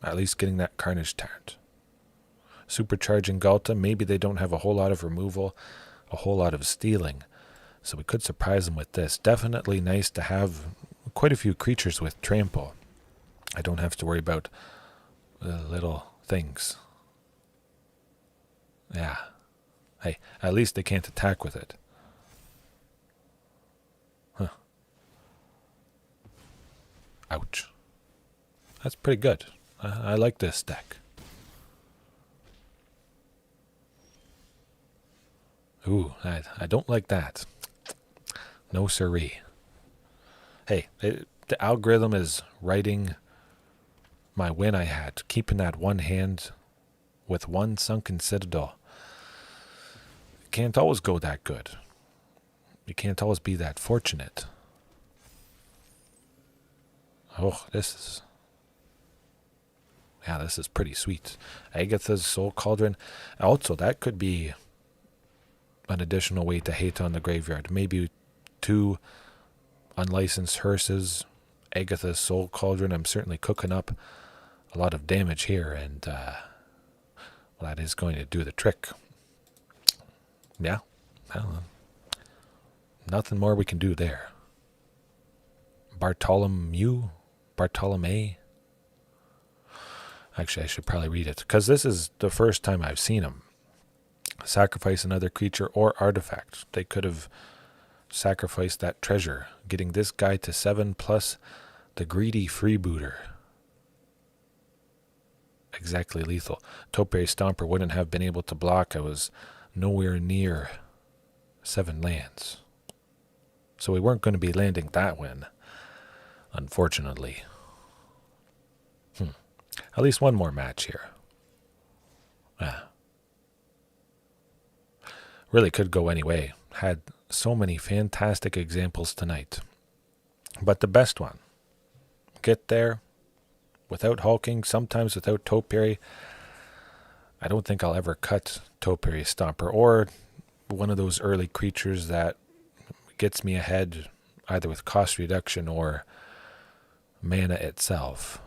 At least getting that Carnage Tyrant. Supercharging Ghalta. Maybe they don't have a whole lot of removal, a whole lot of stealing. So we could surprise them with this. Definitely nice to have quite a few creatures with trample. I don't have to worry about little things. Yeah. Hey, at least they can't attack with it. Huh. Ouch. That's pretty good. I like this deck. Ooh, I don't like that. No siree. Hey, the algorithm is writing my win I had. Keeping that one hand with 1 Sunken Citadel. It can't always go that good. You can't always be that fortunate. Oh, this is pretty sweet. Agatha's Soul Cauldron. Also, that could be an additional way to hate on the graveyard. Maybe 2 unlicensed hearses, Agatha's Soul Cauldron. I'm certainly cooking up a lot of damage here, and well, that is going to do the trick. Yeah, well, nothing more we can do there. Bartholomew? Actually, I should probably read it, because this is the first time I've seen him. Sacrifice another creature or artifact. They could have sacrificed that treasure, getting this guy to 7 plus the greedy freebooter. Exactly lethal. Topiary Stomper wouldn't have been able to block. I was nowhere near 7 lands. So we weren't going to be landing that win, unfortunately. At least one more match here. Really could go any way. Had so many fantastic examples tonight. But the best one. Get there without hulking, sometimes without topiary. I don't think I'll ever cut Topiary Stomper or one of those early creatures that gets me ahead either with cost reduction or mana itself.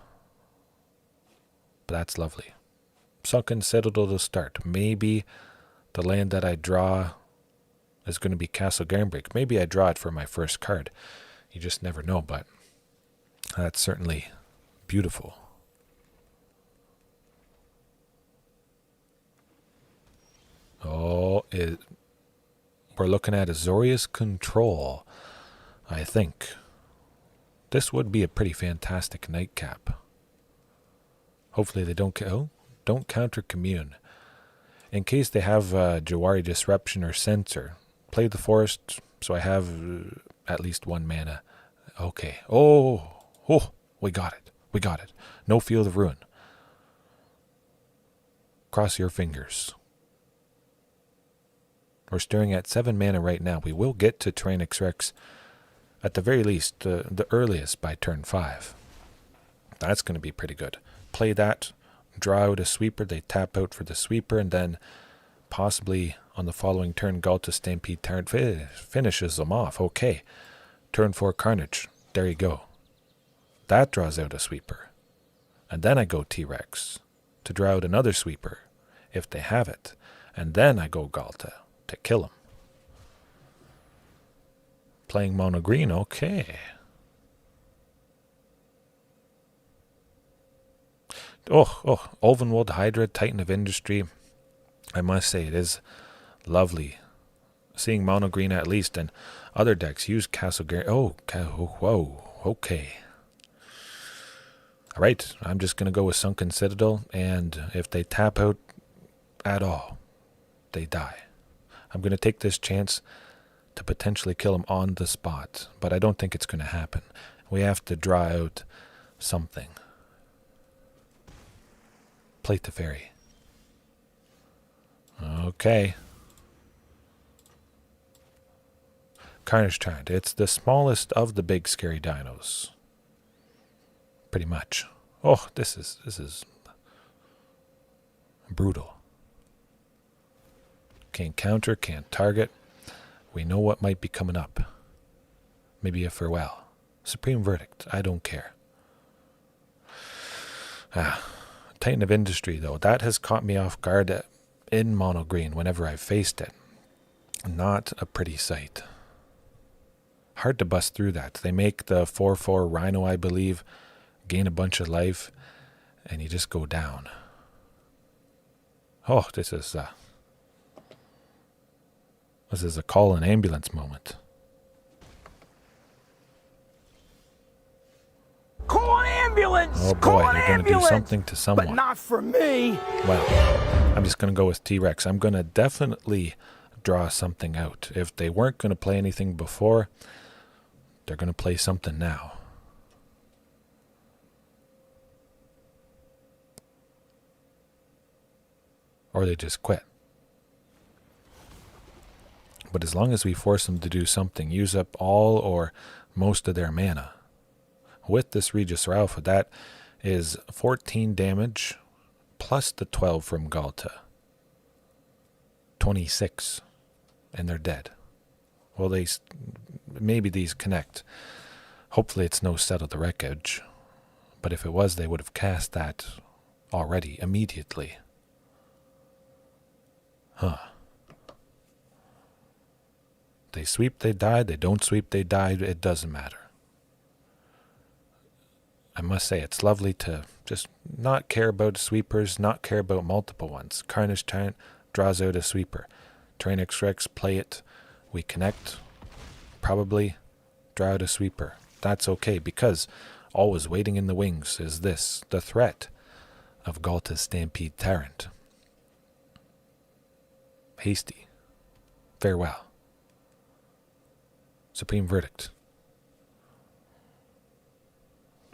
But that's lovely. Sunken Citadel to start. Maybe the land that I draw is going to be Castle Garenbrig. Maybe I draw it for my first card. You just never know, but that's certainly beautiful. Oh, we're looking at Azorius Control, I think. This would be a pretty fantastic nightcap. Hopefully they don't counter commune. In case they have Jawari Disruption or Censor, play the forest so I have at least 1 mana. Okay. Oh, we got it. We got it. No Field of Ruin. Cross your fingers. We're staring at 7 mana right now. We will get to Tyrannix Rex at the very least, the earliest by turn 5. That's going to be pretty good. Play that, draw out a sweeper, they tap out for the sweeper, and then possibly on the following turn, Ghalta Stampede Tyrant finishes them off. Okay. Turn 4 Carnage. There you go. That draws out a sweeper. And then I go T-Rex to draw out another sweeper, if they have it. And then I go Ghalta to kill him. Playing mono green, okay. Ulvenwold Hydra, Titan of Industry. I must say it is lovely seeing mono green at least, and other decks use Castle Garenbrig. Okay. Alright, I'm just going to go with Sunken Citadel, and if they tap out at all, they die. I'm going to take this chance to potentially kill them on the spot, but I don't think it's going to happen. We have to draw out something. Play Teferi. Okay. Carnage Tyrant. It's the smallest of the big scary dinos. Pretty much. Oh, this is brutal. Can't counter, can't target. We know what might be coming up. Maybe a farewell. Supreme Verdict. I don't care. Titan of Industry, though. That has caught me off guard in mono green whenever I've faced it. Not a pretty sight. Hard to bust through that. They make the 4/4 Rhino, I believe, gain a bunch of life, and you just go down. Oh, this is a call an ambulance moment. Call an ambulance! Oh boy, Call an you're going to do ambulance! something to someone. But not for me. Well, I'm just going to go with T-Rex. I'm going to definitely draw something out. If they weren't going to play anything before, they're going to play something now. Or they just quit. But as long as we force them to do something, use up all or most of their mana. With this Regis or Alpha, that is 14 damage plus the 12 from Ghalta. 26. and they're dead. Well, maybe these connect. Hopefully it's no Settle the Wreckage. But if it was, they would have cast that already, immediately. Huh. They sweep, they die. They don't sweep, they die. It doesn't matter. I must say, it's lovely to just not care about sweepers, not care about multiple ones. Carnage Tyrant draws out a sweeper. Tyranic Rex, play it. We connect. Probably draw out a sweeper. That's okay, because always waiting in the wings is this, the threat of Ghalta's Stampede Tyrant. Hasty. Farewell. Supreme Verdict.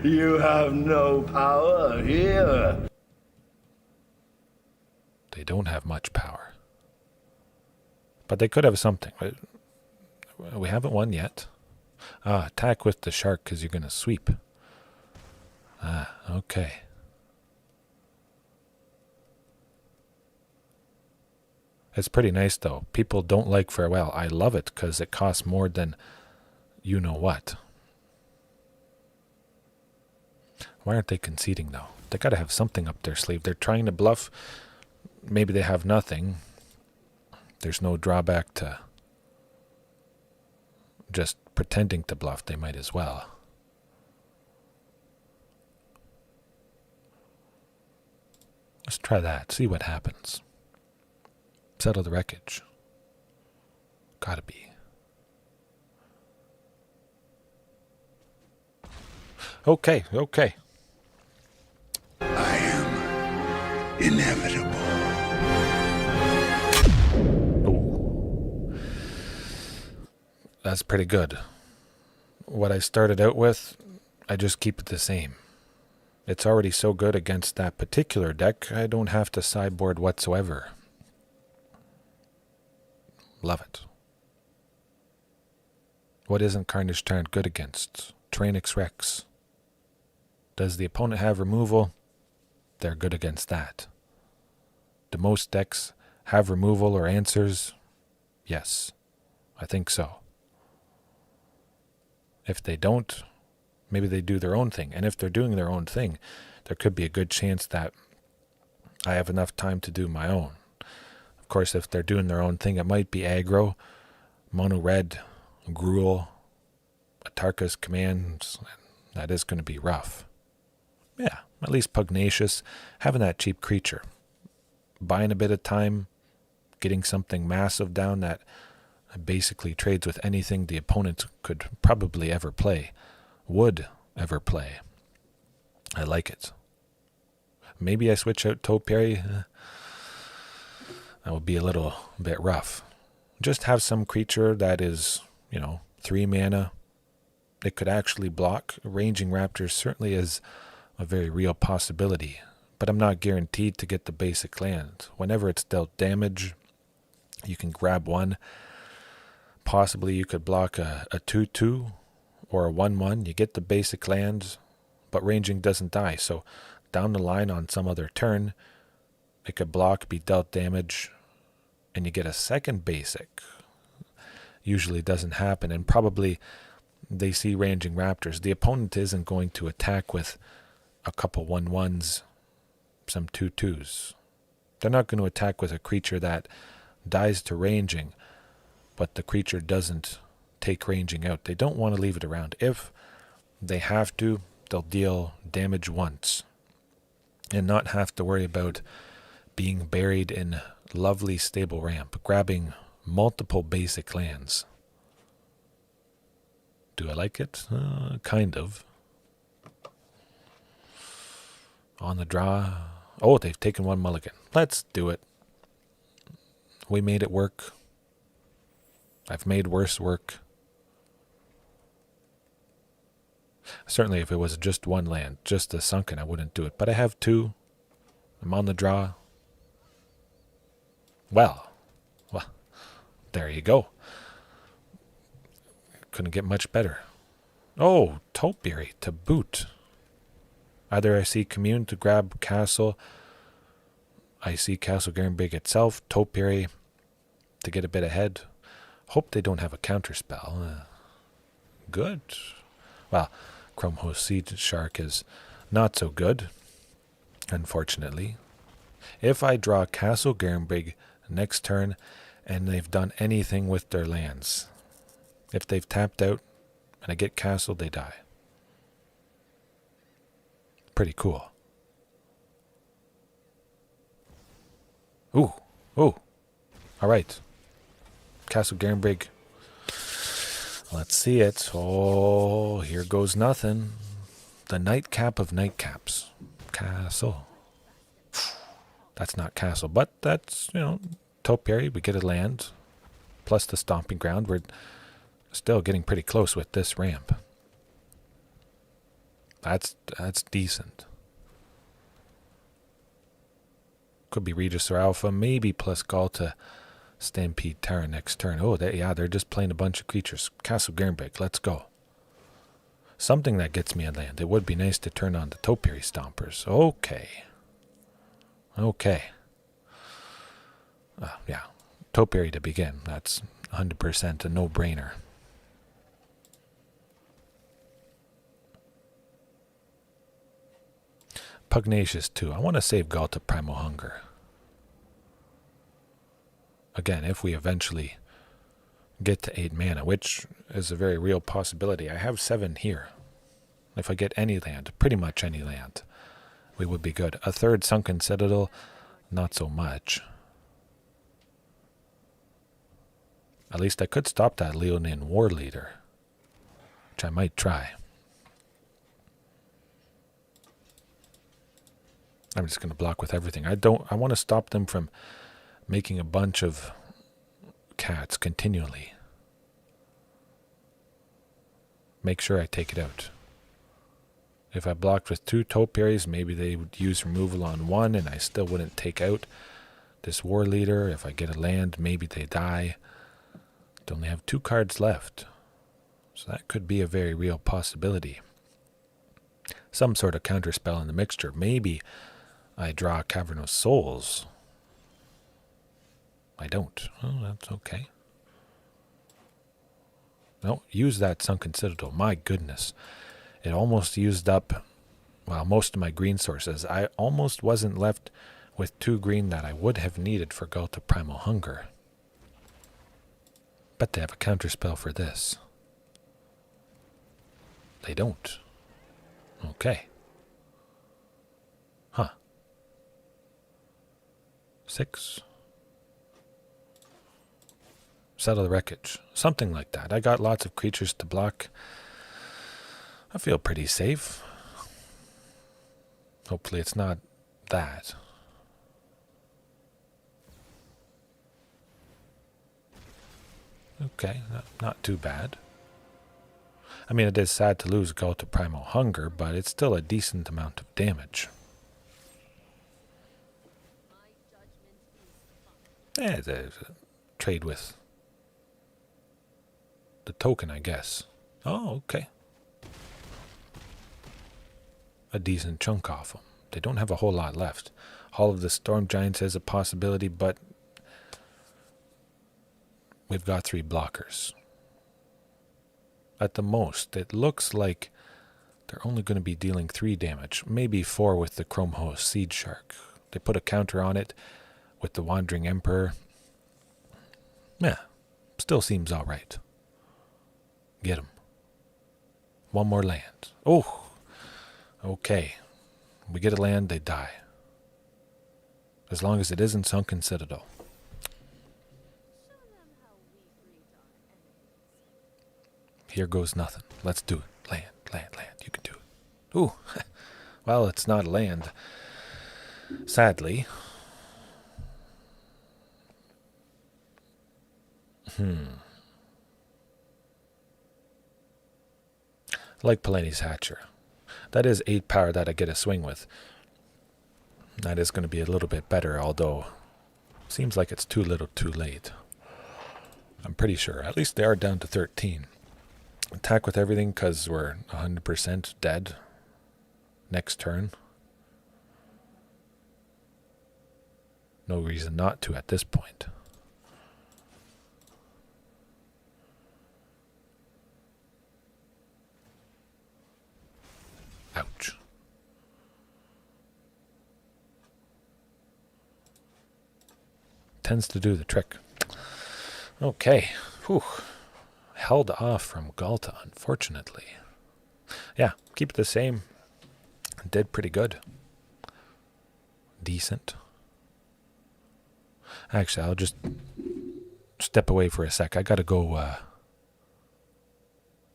You have no power here. They don't have much power. But they could have something. We haven't won yet. Attack with the shark because you're going to sweep. Okay. It's pretty nice, though. People don't like Farewell. I love it because it costs more than you know what. Why aren't they conceding, though? They got to have something up their sleeve. They're trying to bluff. Maybe they have nothing. There's no drawback to just pretending to bluff. They might as well. Let's try that. See what happens. Settle the Wreckage. Gotta be. Okay. I am inevitable. Ooh. That's pretty good. What I started out with, I just keep it the same. It's already so good against that particular deck, I don't have to sideboard whatsoever. Love it. What isn't Carnage Tyrant good against? Tyranic Rex. Does the opponent have removal? They're good against that. Do most decks have removal or answers? Yes, I think so. If they don't, maybe they do their own thing. And if they're doing their own thing, there could be a good chance that I have enough time to do my own. Of course, if they're doing their own thing, it might be aggro, mono red, Gruul, Atarka's commands. That is going to be rough. Yeah, at least Pugnacious, having that cheap creature. Buying a bit of time, getting something massive down that basically trades with anything the opponent could probably ever play, would ever play. I like it. Maybe I switch out Topiary. That would be a little bit rough. Just have some creature that is, 3 mana. It could actually block. Ranging Raptors certainly is a very real possibility, but I'm not guaranteed to get the basic land. Whenever it's dealt damage, you can grab one. Possibly you could block a 2/2 or a 1/1. You get the basic lands, but ranging doesn't die. So down the line on some other turn, it could block, be dealt damage, and you get a second basic. Usually doesn't happen, and probably they see Ranging Raptors. The opponent isn't going to attack with a couple 1/1s, some 2/2s. They're not going to attack with a creature that dies to ranging, but the creature doesn't take ranging out. They don't want to leave it around. If they have to, they'll deal damage once and not have to worry about being buried in lovely stable ramp, grabbing multiple basic lands. Do I like it? Kind of. On the draw. Oh, they've taken one mulligan. Let's do it. We made it work. I've made worse work. Certainly if it was just one land, just the Sunken, I wouldn't do it. But I have 2. I'm on the draw. Well, there you go. Couldn't get much better. Oh, Topiary to boot. Either I see Commune to grab Castle. I see Castle Garenbrig itself. Topiary to get a bit ahead. Hope they don't have a counterspell. Good. Well, Chromhost Siege Shark is not so good, unfortunately. If I draw Castle Garenbrig next turn and they've done anything with their lands, if they've tapped out and I get castle, they die. Pretty cool. Ooh. Ooh. All right. Castle Garenbrig. Let's see it. Oh, here goes nothing. The nightcap of nightcaps. Castle. That's not castle, but that's, topiary. We get a land. Plus the Stomping Ground. We're still getting pretty close with this ramp. That's decent. Could be Regis or Alpha, maybe plus Ghalta Stampede Tyrant next turn. Oh, they're just playing a bunch of creatures. Castle Garenbrig, let's go. Something that gets me a land. It would be nice to turn on the Topiary Stompers. Okay. Yeah, Topiary to begin. That's 100% a no-brainer. Pugnacious too. I want to save Ghalta Primal Hunger. Again, if we eventually get to 8 mana, which is a very real possibility. I have 7 here. If I get any land, pretty much any land, we would be good. A third Sunken Citadel, not so much. At least I could stop that Leonin War Leader, which I might try. I'm just going to block with everything. I want to stop them from making a bunch of cats continually. Make sure I take it out. If I blocked with 2 topiaries, maybe they would use removal on 1 and I still wouldn't take out this War Leader. If I get a land, maybe they die. I only have 2 cards left. So that could be a very real possibility. Some sort of counterspell in the mixture. Maybe I draw Cavern of Souls. I don't. Oh, that's okay. No, use that Sunken Citadel. My goodness. It almost used up, well, most of my green sources. I almost wasn't left with 2 green that I would have needed for Ghalta Primal Hunger. Bet they have a counterspell for this. They don't. Okay. Huh. 6. Settle the Wreckage. Something like that. I got lots of creatures to block. I feel pretty safe. Hopefully it's not that. Okay, not too bad. I mean, it is sad to lose Ghalta Primal Hunger, but it's still a decent amount of damage. There's a trade with the token, I guess. Oh, okay. A decent chunk off them. They don't have a whole lot left. Hall of the Storm Giants is a possibility, but we've got 3 blockers. At the most, it looks like they're only going to be dealing 3 damage. Maybe 4 with the Chromhost Siege Shark. They put a counter on it with the Wandering Emperor. Yeah, still seems alright. Get him. 1 more land. Oh, okay. We get a land, they die. As long as it isn't Sunken Citadel. Here goes nothing. Let's do it. Land, land, land. You can do it. Ooh. Well, it's not land. Sadly. Like Palani's Hatcher. That is 8 power that I get a swing with. That is going to be a little bit better, although seems like it's too little too late. I'm pretty sure. At least they are down to 13. Attack with everything because we're 100% dead next turn. No reason not to at this point. tends to do the trick. Okay. Whew. Held off from Ghalta, unfortunately. Yeah, keep it the same. Did pretty good. Decent. Actually, I'll just step away for a sec. I gotta go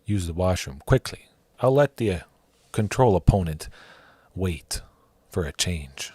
use the washroom quickly. I'll let the control opponent wait for a change.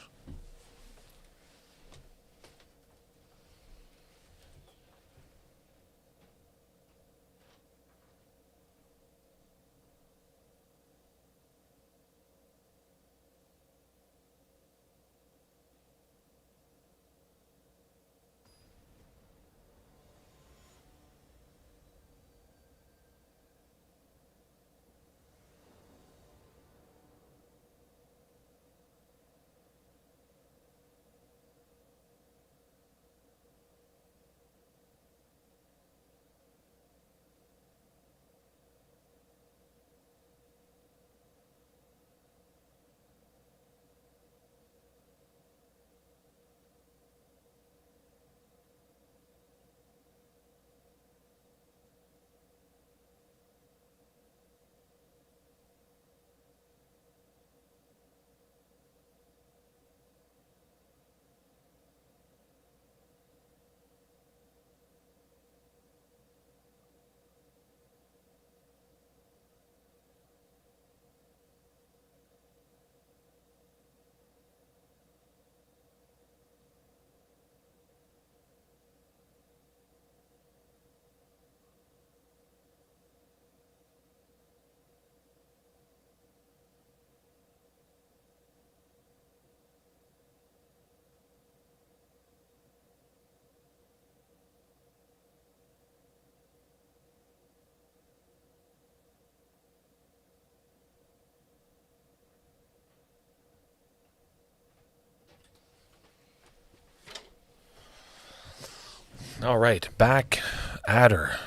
All right, back at her.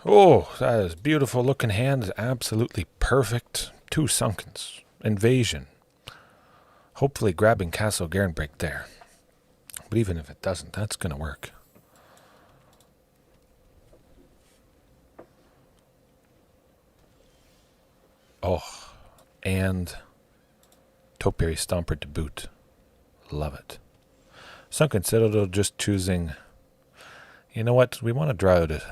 Oh, that is beautiful looking hand. Absolutely perfect. 2 Sunkens. Invasion. Hopefully grabbing Castle Garenbrig there. But even if it doesn't, that's going to work. Oh, and Topiary Stomper to boot. Love it. Sunken Citadel just choosing... You know what? We want to draw out a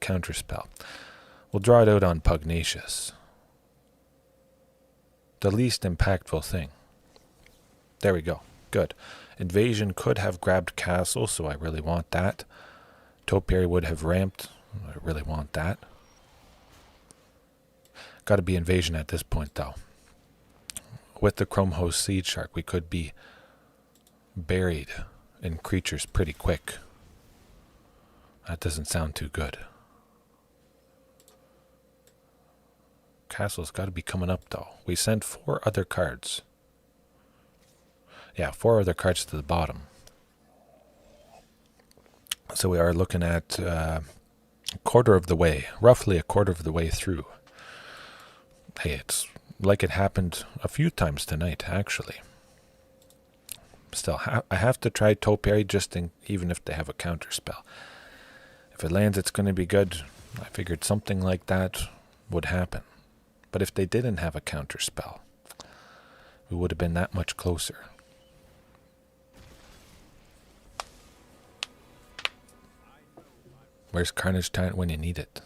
counter spell. We'll draw it out on Pugnacious. The least impactful thing. There we go. Good. Invasion could have grabbed Castle, so I really want that. Topiary would have ramped. I really want that. Got to be Invasion at this point, though. With the Chrome Host Seed Shark, we could be buried in creatures pretty quick. That doesn't sound too good. Castle's got to be coming up, though. We sent 4 other cards. Yeah, 4 other cards to the bottom. So we are looking at a quarter of the way, roughly a quarter of the way through. Hey, it's like it happened a few times tonight, actually. Still, I have to try Topiary even if they have a counter spell. If it lands, it's going to be good. I figured something like that would happen. But if they didn't have a counter spell, we would have been that much closer. Where's Carnage Tyrant when you need it?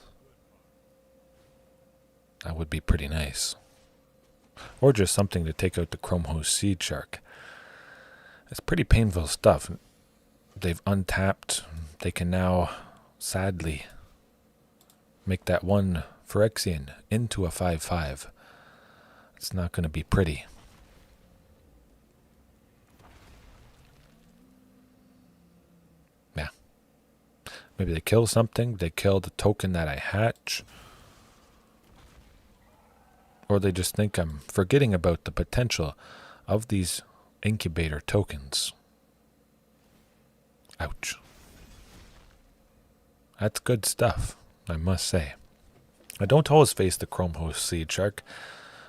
That would be pretty nice. Or just something to take out the Chrome Host Seed Shark. It's pretty painful stuff. They've untapped. They can now... sadly, make that 1 Phyrexian into a 5/5. It's not going to be pretty. Yeah. Maybe they kill something. They kill the token that I hatch. Or they just think I'm forgetting about the potential of these incubator tokens. Ouch. That's good stuff, I must say. I don't always face the Chrome Host Seed Shark,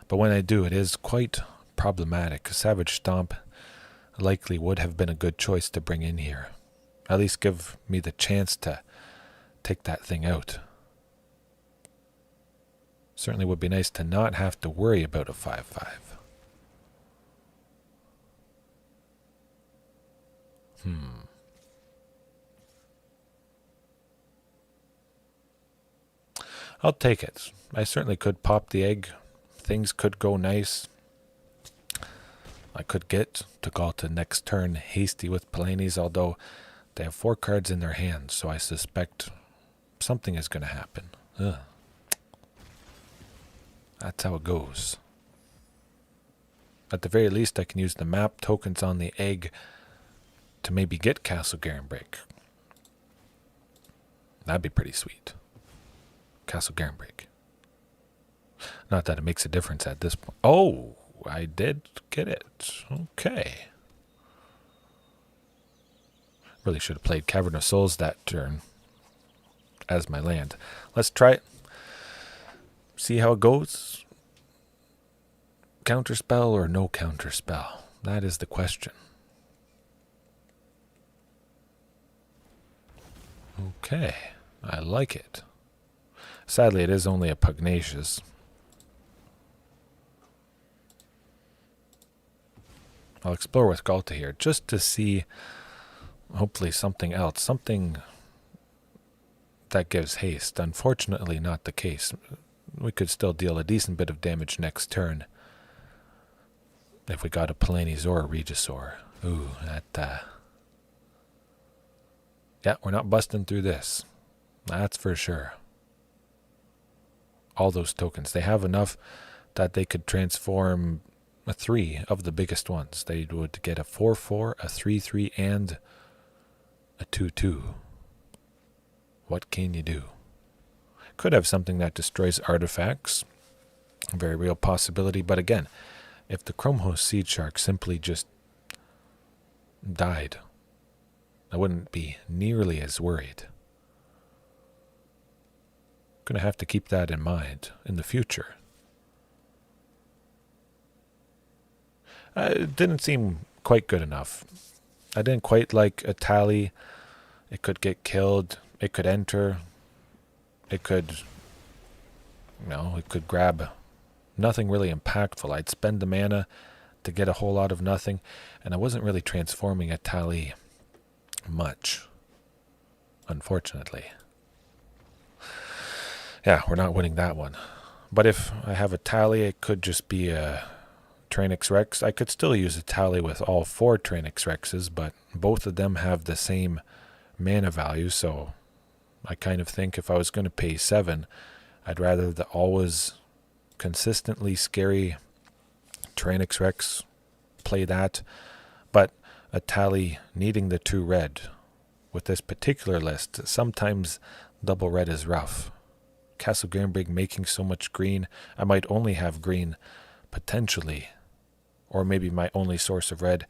but when I do, it is quite problematic. Savage Stomp likely would have been a good choice to bring in here. At least give me the chance to take that thing out. Certainly would be nice to not have to worry about a 5/5. I'll take it. I certainly could pop the egg. Things could go nice. I could get to Ghalta next turn hasty with Palanes, although they have 4 cards in their hands, so I suspect something is going to happen. Ugh. That's how it goes. At the very least, I can use the map tokens on the egg to maybe get Castle Garenbrig. That'd be pretty sweet. Castle Garenbrig. Not that it makes a difference at this point. Oh, I did get it. Okay. Really should have played Cavern of Souls that turn as my land. Let's try it. See how it goes. Counterspell or no counterspell? That is the question. Okay. I like it. Sadly, it is only a Pugnacious. I'll explore with Ghalta here just to see, hopefully, something else. Something that gives haste. Unfortunately, not the case. We could still deal a decent bit of damage next turn if we got a Palanes or a Regisaur. Ooh, that... Yeah, we're not busting through this. That's for sure. All those tokens. They have enough that they could transform 3 of the biggest ones. They would get a 4/4, a 3/3, and a 2/2. What can you do? Could have something that destroys artifacts. A very real possibility. But again, if the Chromhost Seed Shark simply just died, I wouldn't be nearly as worried. Going to have to keep that in mind in the future. It didn't seem quite good enough. I didn't quite like a tally. It could get killed. It could enter. It could, it could grab nothing really impactful. I'd spend the mana to get a whole lot of nothing, and I wasn't really transforming a tally much, unfortunately. Yeah, we're not winning that one. But if I have a tally, it could just be a Tranix Rex. I could still use a tally with all 4 Tranix Rexes, but both of them have the same mana value, so I kind of think if I was going to pay 7, I'd rather the always consistently scary Tranix Rex play that, but a tally needing the 2 red. With this particular list, sometimes double red is rough. Castle Garenbrig making so much green, I might only have green potentially, or maybe my only source of red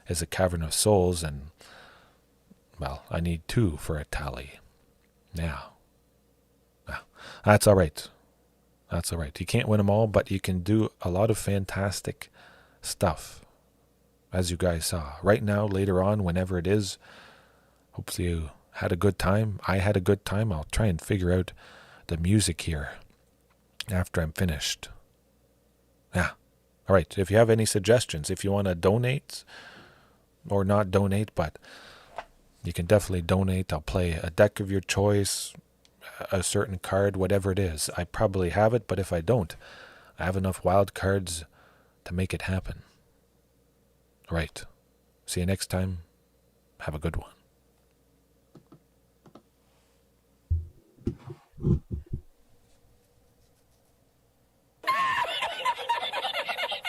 is a Cavern of Souls, and well, I need 2 for a tally. Yeah. That's alright. That's alright. You can't win them all, but you can do a lot of fantastic stuff, as you guys saw. Right now, later on, whenever it is, hopefully you had a good time. I had a good time. I'll try and figure out the music here after I'm finished. Yeah. Alright, if you have any suggestions, if you want to donate, or not donate, but you can definitely donate. I'll play a deck of your choice, a certain card, whatever it is. I probably have it, but if I don't, I have enough wild cards to make it happen. All right. See you next time. Have a good one.